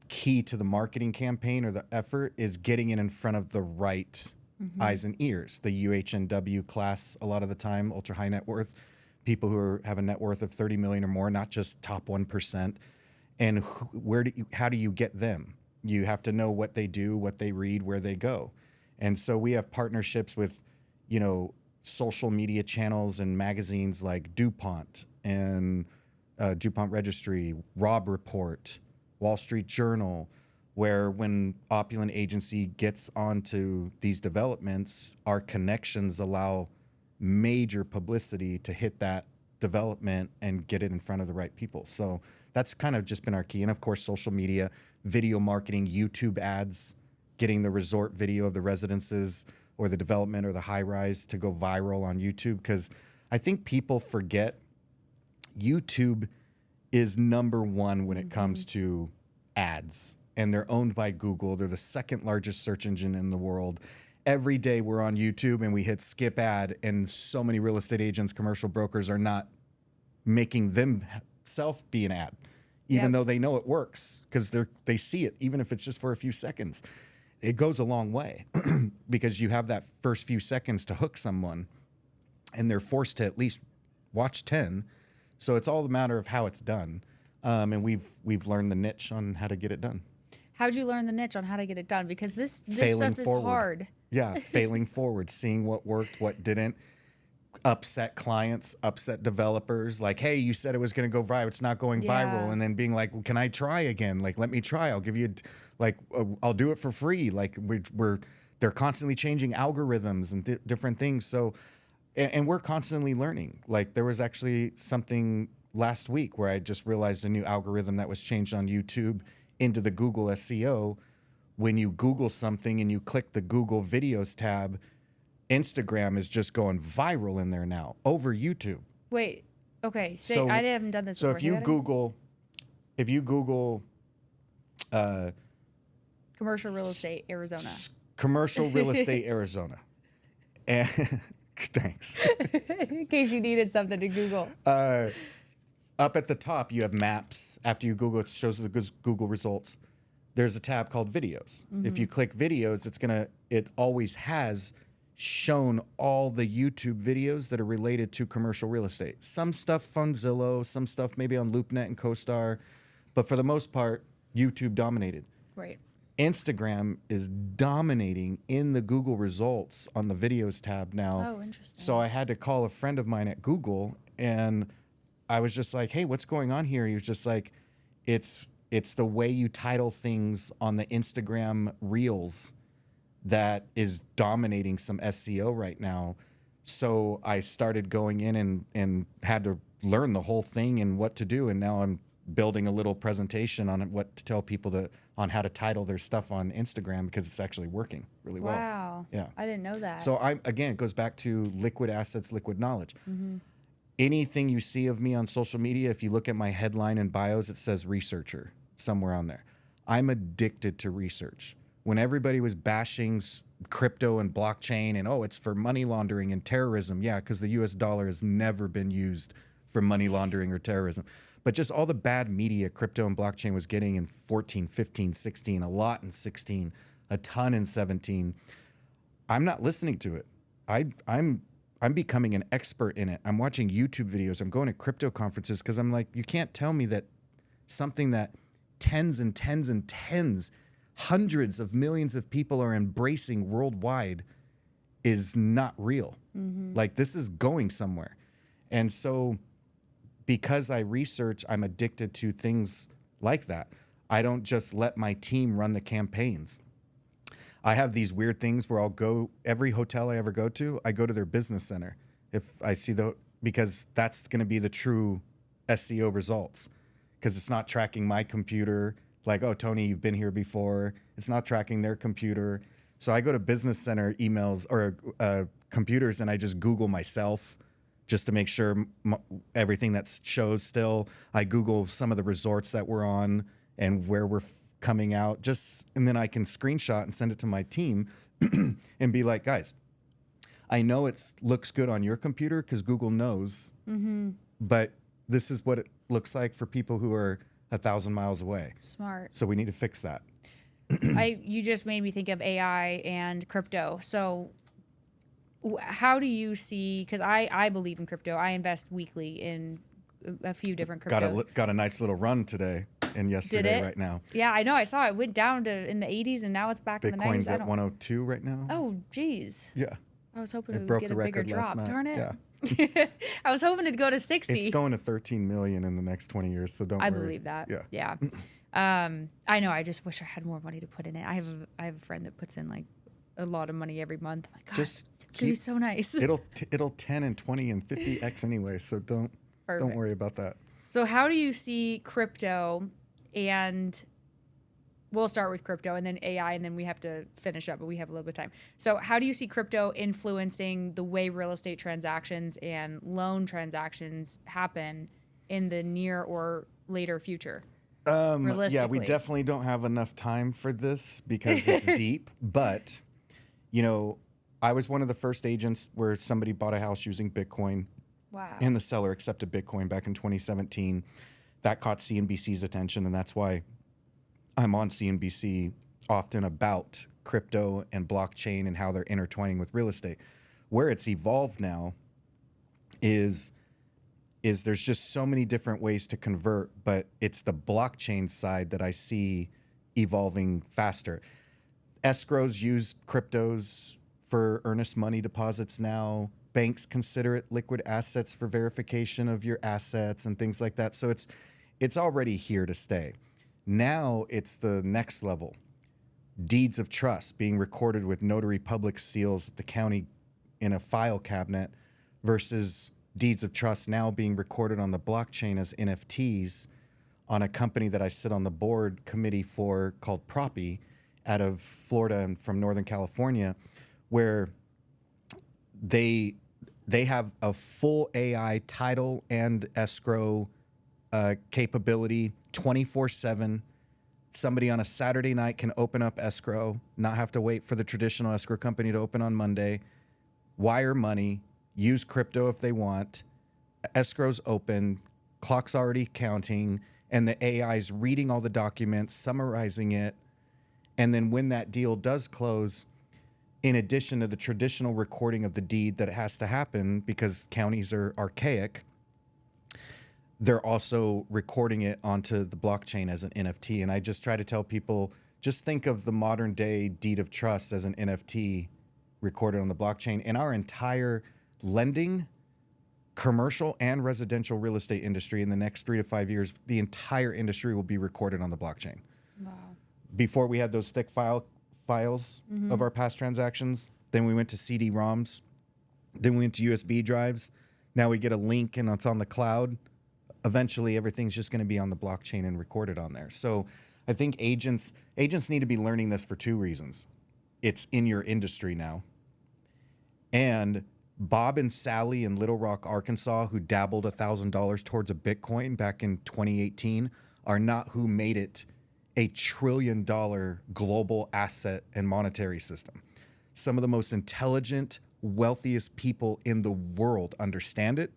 key to the marketing campaign or the effort is getting it in front of the right eyes and ears. The UHNW class, a lot of the time, ultra high net worth, people who have a net worth of 30 million or more, not just top 1%. And how do you get them? You have to know what they do, what they read, where they go. And so we have partnerships with, social media channels and magazines like DuPont and DuPont Registry, Robb Report, Wall Street Journal, where when Opulent Agency gets onto these developments, our connections allow major publicity to hit that development and get it in front of the right people. So that's kind of just been our key. And of course, social media, video marketing, YouTube ads, getting the resort video of the residences or the development or the high rise to go viral on YouTube. Because I think people forget YouTube is number one when it comes to ads. And they're owned by Google. They're the second largest search engine in the world. Every day we're on YouTube and we hit skip ad, and so many real estate agents, commercial brokers are not making themselves be an ad, even though they know it works because they see it, even if it's just for a few seconds. It goes a long way because you have that first few seconds to hook someone, and they're forced to at least watch 10. So it's all a matter of how it's done, and we've learned the niche on how to get it done. How'd you learn the niche on how to get it done? Because this Failing stuff is forward. hard. Yeah, failing forward, seeing what worked, what didn't, upset clients, upset developers. Like, hey, you said it was going to go viral. It's not going viral. And then being like, well, can I try again? Like, let me try. I'll give you, I'll do it for free. Like, they're constantly changing algorithms and different things. So, and we're constantly learning. Like, there was actually something last week where I just realized a new algorithm that was changed on YouTube into the Google SEO. When you Google something and you click the Google videos tab, Instagram is just going viral in there now over YouTube. Wait, okay. I haven't done this so before. if you Google commercial real estate Arizona. Commercial real estate Arizona. And thanks. In case you needed something to Google. Up at the top, you have maps. After you Google, it shows the Google results. There's a tab called videos. If you click videos, it always has shown all the YouTube videos that are related to commercial real estate. Some stuff on Zillow, some stuff maybe on LoopNet and CoStar, but for the most part, YouTube dominated. Right. Instagram is dominating in the Google results on the videos tab now. Oh, interesting. So I had to call a friend of mine at Google, and I was just like, hey, what's going on here? He was just like, it's the way you title things on the Instagram Reels that is dominating some SEO right now. So I started going in and had to learn the whole thing and what to do. And now I'm building a little presentation on what to tell people on how to title their stuff on Instagram, because it's actually working really well. Wow. Yeah. I didn't know that. So again, it goes back to liquid assets, liquid knowledge. Anything you see of me on social media, if you look at my headline and bios, it says researcher somewhere on there. I'm addicted to research. When everybody was bashing crypto and blockchain and, oh, it's for money laundering and terrorism. Yeah, because the US dollar has never been used for money laundering or terrorism. But just all the bad media crypto and blockchain was getting in 14, 15, 16, a lot in 16, a ton in 17. I'm not listening to it. I'm becoming an expert in it. I'm watching YouTube videos. I'm going to crypto conferences because I'm like, you can't tell me that something that tens and tens and tens, hundreds of millions of people are embracing worldwide is not real. Like, this is going somewhere. And so because I research, I'm addicted to things like that. I don't just let my team run the campaigns. I have these weird things where I'll go, every hotel I ever go to, I go to their business center. If I see because that's going to be the true SEO results, because it's not tracking my computer. Like, oh, Tony, you've been here before. It's not tracking their computer. So I go to business center emails or computers, and I just Google myself just to make sure everything that shows still. I Google some of the resorts that we're on and where we're coming out, and then I can screenshot and send it to my team and be like, guys, I know it looks good on your computer because Google knows, but this is what it looks like for people who are 1,000 miles away. Smart. So we need to fix that. You just made me think of AI and crypto. So how do you see, because I believe in crypto. I invest weekly in a few different cryptos. Got a nice little run today and yesterday right now. Yeah, I know. I saw it went down to in the 80s and now it's back in the 90s. Bitcoin's at 102 right now. Oh, geez. Yeah. I was hoping It it broke would get the a bigger record last drop. night. Darn it. Yeah. I was hoping it'd go to 60. It's going to 13 million in the next 20 years, so don't worry. I believe that. Yeah. I know. I just wish I had more money to put in it. I have a friend that puts in like a lot of money every month. I'm like, God, it's gonna be so nice. It'll 10 and 20 and 50x anyway, so don't worry about that. So how do you see crypto, and we'll start with crypto and then AI, and then we have to finish up, but we have a little bit of time. So how do you see crypto influencing the way real estate transactions and loan transactions happen in the near or later future? Yeah, we definitely don't have enough time for this because it's deep, but I was one of the first agents where somebody bought a house using Bitcoin. Wow. And the seller accepted Bitcoin back in 2017. That caught CNBC's attention, and that's why I'm on CNBC often about crypto and blockchain and how they're intertwining with real estate. Where it's evolved now is there's just so many different ways to convert, but it's the blockchain side that I see evolving faster. Escrows use cryptos for earnest money deposits now. Banks consider it liquid assets for verification of your assets and things like that. So it's already here to stay. Now it's the next level. Deeds of trust being recorded with notary public seals at the county in a file cabinet versus deeds of trust now being recorded on the blockchain as NFTs on a company that I sit on the board committee for called Proppy out of Florida and from Northern California, where they have a full AI title and escrow capability 24/7. Somebody on a Saturday night can open up escrow, not have to wait for the traditional escrow company to open on Monday, wire money, use crypto if they want. Escrow's open, clock's already counting, and the AI's reading all the documents, summarizing it. And then when that deal does close, in addition to the traditional recording of the deed that has to happen because counties are archaic, they're also recording it onto the blockchain as an NFT. And I just try to tell people, just think of the modern day deed of trust as an NFT recorded on the blockchain. In our entire lending, commercial and residential real estate industry in the next 3 to 5 years, the entire industry will be recorded on the blockchain. Wow. Before we had those thick file files of our past transactions. Then we went to CD-ROMs. Then we went to USB drives. Now we get a link and it's on the cloud. Eventually, everything's just going to be on the blockchain and recorded on there. So I think agents need to be learning this for two reasons. It's in your industry now. And Bob and Sally in Little Rock, Arkansas, who dabbled $1,000 towards a Bitcoin back in 2018, are not who made it a $1 trillion global asset and monetary system. Some of the most intelligent, wealthiest people in the world understand it.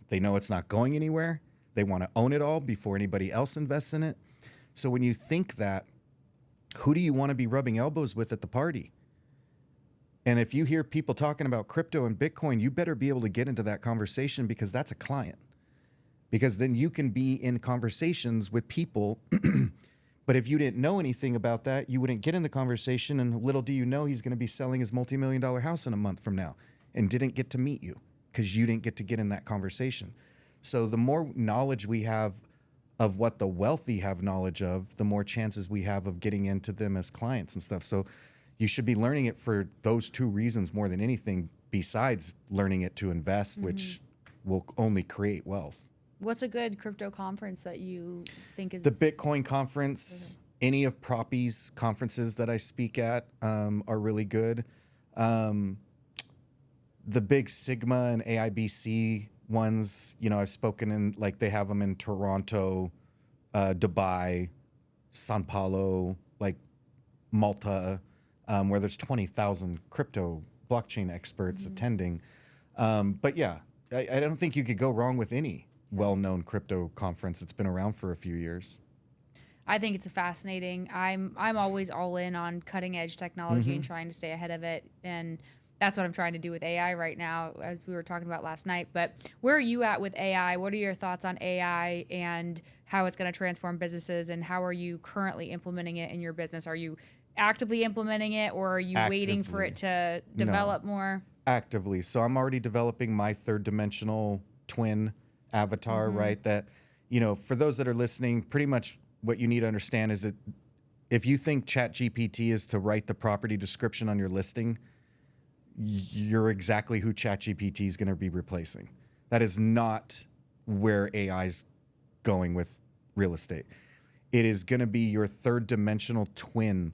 They know it's not going anywhere. They want to own it all before anybody else invests in it. So when you think that, who do you want to be rubbing elbows with at the party? And if you hear people talking about crypto and Bitcoin, you better be able to get into that conversation because that's a client. Because then you can be in conversations with people. But if you didn't know anything about that, you wouldn't get in the conversation. And little do you know, he's going to be selling his multi-million-dollar house in a month from now and didn't get to meet you because you didn't get to get in that conversation. So the more knowledge we have of what the wealthy have knowledge of, the more chances we have of getting into them as clients and stuff. So you should be learning it for those two reasons more than anything, besides learning it to invest, which will only create wealth. What's a good crypto conference that you think is... The Bitcoin conference, any of Proppy's conferences that I speak at are really good. The big Sigma and AIBC ones, you know, I've spoken in, like they have them in Toronto, Dubai, Sao Paulo, like Malta, where there's 20,000 crypto blockchain experts attending. But yeah, I don't think you could go wrong with any well-known crypto conference. It's been around for a few years. I think it's fascinating. I'm always all in on cutting edge technology and trying to stay ahead of it. And that's what I'm trying to do with AI right now, as we were talking about last night. But where are you at with AI? What are your thoughts on AI and how it's going to transform businesses, and how are you currently implementing it in your business? Are you actively implementing it, or are you waiting for it to develop more? Actively. So I'm already developing my third dimensional twin avatar, right? That, you know, for those that are listening, pretty much what you need to understand is that if you think ChatGPT is to write the property description on your listing, you're exactly who ChatGPT is going to be replacing. That is not where AI is going with real estate. It is going to be your third dimensional twin.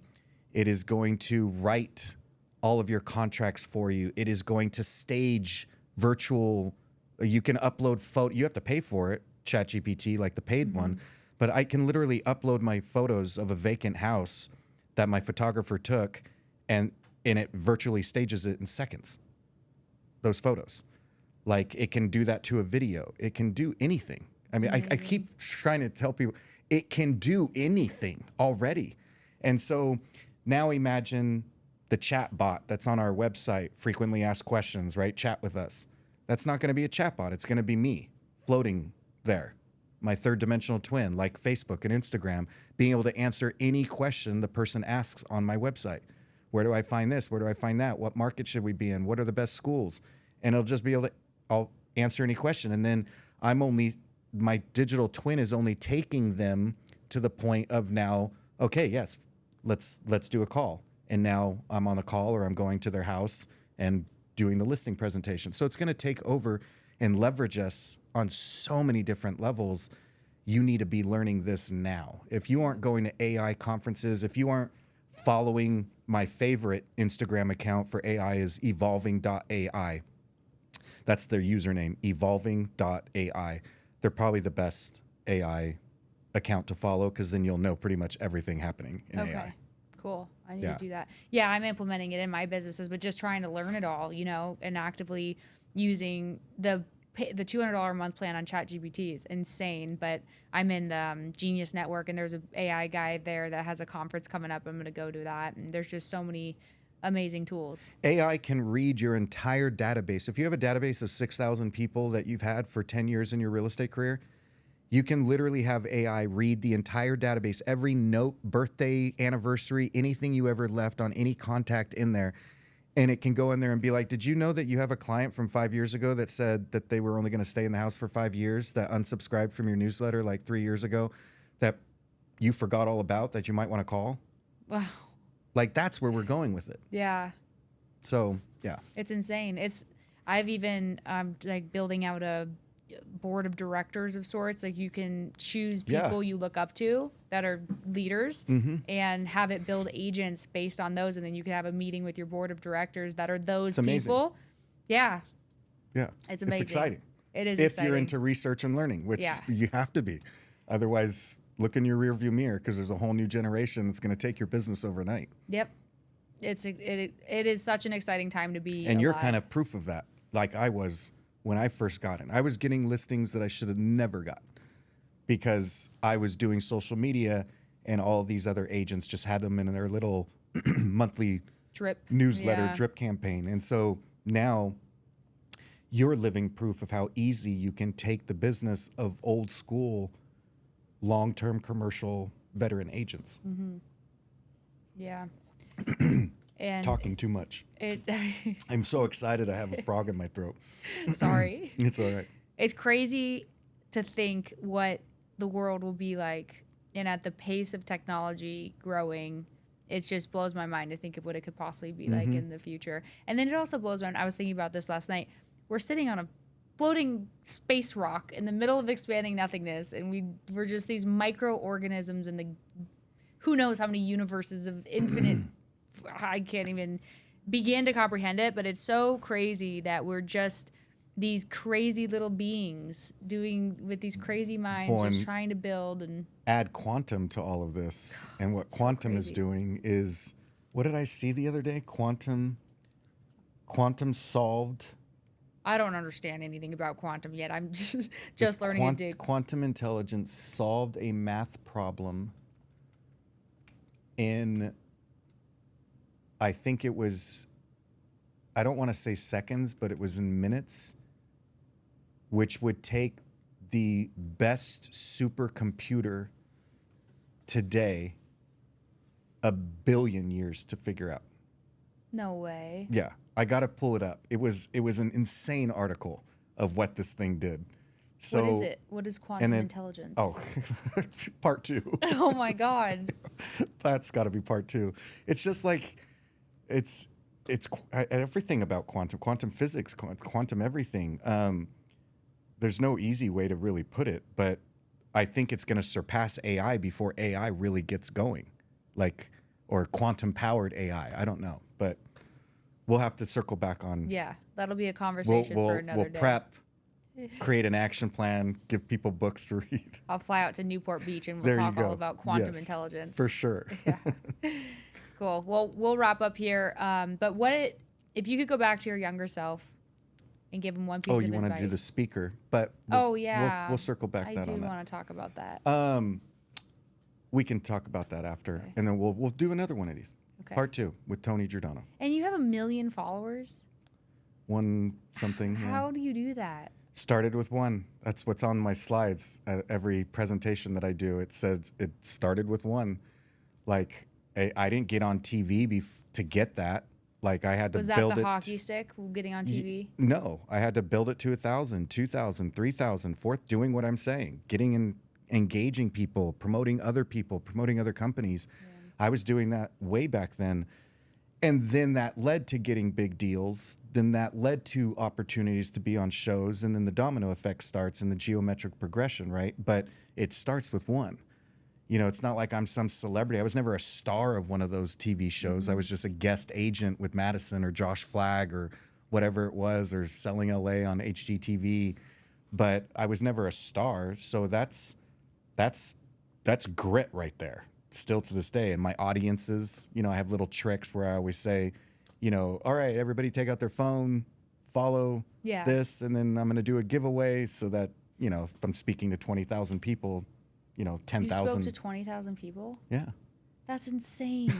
It is going to write all of your contracts for you. It is going to stage virtual. You can upload photo. You have to pay for it, ChatGPT, like the paid one. But I can literally upload my photos of a vacant house that my photographer took, and it virtually stages it in seconds. Those photos. Like, it can do that to a video. It can do anything. I mean, I keep trying to tell people, it can do anything already. And so now imagine the chat bot that's on our website, frequently asked questions, right? Chat with us. That's not going to be a chat bot. It's going to be me floating there, my third dimensional twin, like Facebook and Instagram, being able to answer any question the person asks on my website. Where do I find this? Where do I find that? What market should we be in? What are the best schools? And it'll just be able to, I'll answer any question. And then my digital twin is only taking them to the point of now, okay, yes, let's do a call. And now I'm on a call, or I'm going to their house and doing the listing presentation. So it's going to take over and leverage us on so many different levels. You need to be learning this now. If you aren't going to AI conferences, if you aren't following my favorite Instagram account for AI is evolving.ai. That's their username, evolving.ai. They're probably the best AI account to follow, because then you'll know pretty much everything happening in AI. Cool. I need to do that. Yeah, I'm implementing it in my businesses, but just trying to learn it all, you know, and actively using the $200 a month plan on ChatGPT is insane. But I'm in the Genius Network, and there's an AI guy there that has a conference coming up. I'm going to go to that. And there's just so many amazing tools. AI can read your entire database. If you have a database of 6,000 people that you've had for 10 years in your real estate career, you can literally have AI read the entire database, every note, birthday, anniversary, anything you ever left on any contact in there. And it can go in there and be like, did you know that you have a client from 5 years ago that said that they were only going to stay in the house for 5 years, that unsubscribed from your newsletter like 3 years ago, that you forgot all about, that you might want to call? Wow. Like, that's where we're going with it. Yeah. So, yeah. It's insane. I've even like building out a board of directors of sorts. Like you can choose people you look up to that are leaders and have it build agents based on those. And then you can have a meeting with your board of directors that are those people. Yeah. Yeah. It's amazing. It's exciting. It is if exciting. you're into research and learning, which you have to be. Otherwise, look in your rearview mirror because there's a whole new generation that's going to take your business overnight. Yep. It is such an exciting time to be And alive. you're kind of proof of that. Like I was when I first got in. I was getting listings that I should have never got because I was doing social media and all these other agents just had them in their little monthly drip newsletter drip campaign. And so now you're living proof of how easy you can take the business of old school, long-term commercial veteran agents. Yeah. And talking too much. I'm so excited I have a frog in my throat. Sorry. It's all right. It's crazy to think what the world will be like, and at the pace of technology growing, it just blows my mind to think of what it could possibly be like in the future. And then it also blows my mind. I was thinking about this last night. We're sitting on a floating space rock in the middle of expanding nothingness, and we're just these microorganisms in the who knows how many universes of infinite. I can't even begin to comprehend it, but it's so crazy that we're just these crazy little beings doing with these crazy minds, just trying to build and add quantum to all of this. And what quantum is doing is, what did I see the other day? Quantum solved. I don't understand anything about quantum yet. I'm just learning to dig. Quantum intelligence solved a math problem in, I think it was, I don't want to say seconds, but it was in minutes, which would take the best supercomputer today 1 billion years to figure out. No way. Yeah, I got to pull it up. It was an insane article of what this thing did. So, what is it? What is quantum intelligence? Oh, part 2. Oh my God. That's got to be part 2. It's just like, it's everything about quantum physics, quantum everything. There's no easy way to really put it, but I think it's going to surpass AI before AI really gets going, or quantum powered AI. I don't know, but we'll have to circle back on. Yeah, that'll be a conversation for another day. We'll prep, create an action plan, give people books to read. I'll fly out to Newport Beach and we'll talk all about quantum intelligence. For sure. Yeah. Cool. Well, we'll wrap up here. But if you could go back to your younger self and give him one piece of advice? Oh, you want to do the speaker, but we'll circle back. I do want to talk about that. We can talk about that after, and then we'll do another one of these. Okay. Part 2 with Tony Giordano. And you have 1 million followers? One something. How do you do that? Started with 1. That's what's on my slides. At every presentation that I do, it says it started with 1. Like, I didn't get on TV to get that. Like, I had to build it. Was that the hockey stick getting on TV? No, I had to build it to 1,000, 2,000, 3,000, 4,000, doing what I'm saying, getting in, engaging people, promoting other people, promoting other companies. Yeah. I was doing that way back then. And then that led to getting big deals. Then that led to opportunities to be on shows. And then the domino effect starts and the geometric progression, right? But it starts with 1. You know, it's not like I'm some celebrity. I was never a star of one of those TV shows. I was just a guest agent with Madison or Josh Flagg or whatever it was, or Selling LA on HGTV. But I was never a star. So that's grit right there, still to this day. And my audiences, you know, I have little tricks where I always say, you know, all right, everybody take out their phone, follow this, and then I'm going to do a giveaway so that, you know, if I'm speaking to 20,000 people, you know, 10,000. You spoke to 20,000 people? Yeah. That's insane.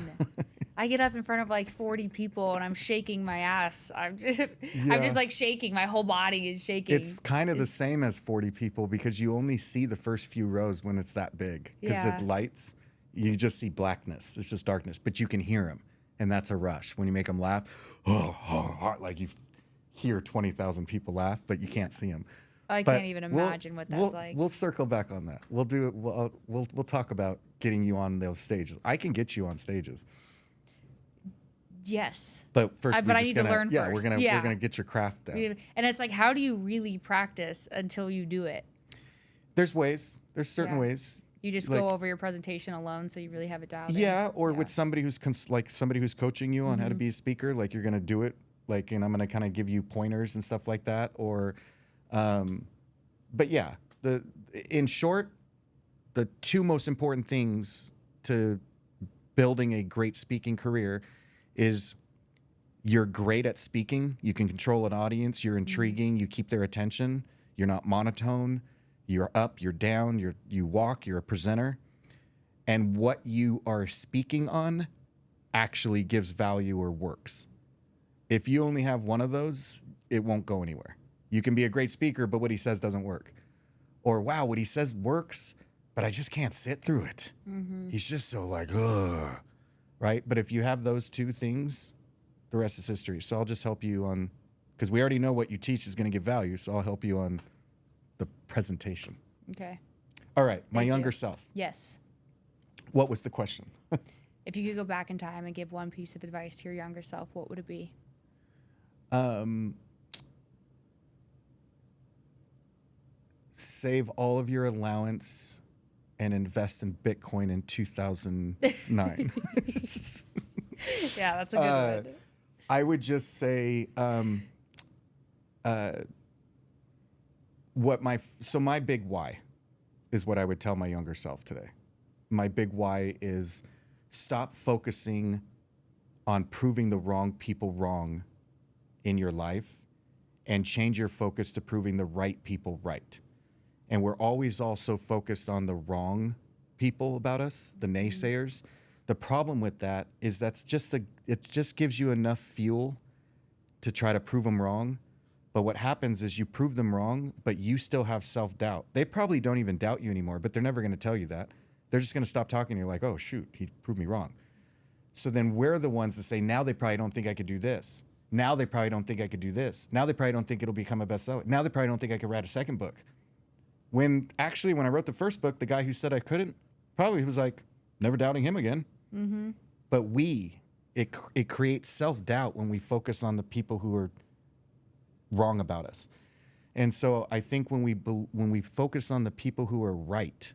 I get up in front of like 40 people and I'm shaking my ass. I'm just like shaking. My whole body is shaking. It's kind of the same as 40 people because you only see the first few rows when it's that big. Because it lights, you just see blackness. It's just darkness. But you can hear them. And that's a rush. When you make them laugh, like you hear 20,000 people laugh, but you can't see them. I can't even imagine what that's like. We'll circle back on that. We'll do it. We'll talk about getting you on those stages. I can get you on stages. Yes. But first, But I need to learn yeah, first. we're gonna get your craft down. And it's like, how do you really practice until you do it? There's ways. There's certain Yeah. ways. You just Like, go over your presentation alone, so you really have it dialed in. yeah, or with somebody who's somebody who's coaching you on how to be a speaker. Like you're gonna do it. Like, and I'm gonna kind of give you pointers and stuff like that. Or, but yeah, in short, the two most important things to building a great speaking career is you're great at speaking. You can control an audience. You're intriguing. You keep their attention. You're not monotone. You're up. You're down. You walk. You're a presenter. And what you are speaking on actually gives value or works. If you only have one of those, it won't go anywhere. You can be a great speaker, but what he says doesn't work. Or, wow, what he says works, but I just can't sit through it. He's just so like, ugh, right? But if you have those two things, the rest is history. So I'll just help you on, because we already know what you teach is going to give value. So I'll help you on the presentation. Okay. All right. My Thank younger you. self. Yes. What was the question? If you could go back in time and give one piece of advice to your younger self, what would it be? Save all of your allowance and invest in Bitcoin in 2009. Yeah, that's a good one. I would just say my big why is what I would tell my younger self today. My big why is stop focusing on proving the wrong people wrong in your life and change your focus to proving the right people right. And we're always also focused on the wrong people about us, the naysayers. The problem with that is it just gives you enough fuel to try to prove them wrong. But what happens is you prove them wrong, but you still have self-doubt. They probably don't even doubt you anymore, but they're never going to tell you that. They're just going to stop talking. You're like, oh, shoot, he proved me wrong. So then we're the ones that say, now they probably don't think I could do this. Now they probably don't think I could do this. Now they probably don't think it'll become a bestseller. Now they probably don't think I could write a second book. When I wrote the first book, the guy who said I couldn't probably was like, never doubting him again. But it creates self-doubt when we focus on the people who are wrong about us. And so I think when we focus on the people who are right,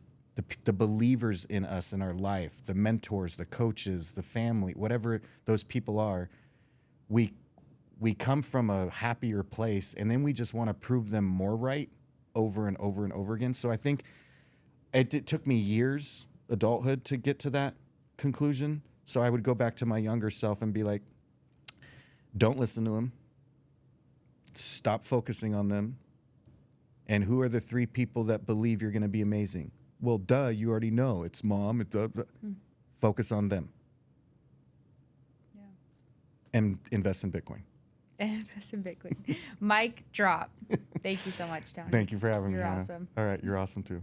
the believers in us, in our life, the mentors, the coaches, the family, whatever those people are, we come from a happier place, and then we just want to prove them more right over and over and over again. So I think it took me years, adulthood, to get to that conclusion. So I would go back to my younger self and be like, don't listen to him. Stop focusing on them. And who are the three people that believe you're going to be amazing? Well, duh, you already know. It's mom. Focus on them. Yeah. And invest in Bitcoin. And invest in Bitcoin. Mic drop. Thank you so much, Tony. Thank you for having me, You're Hannah. awesome. All right, you're awesome too.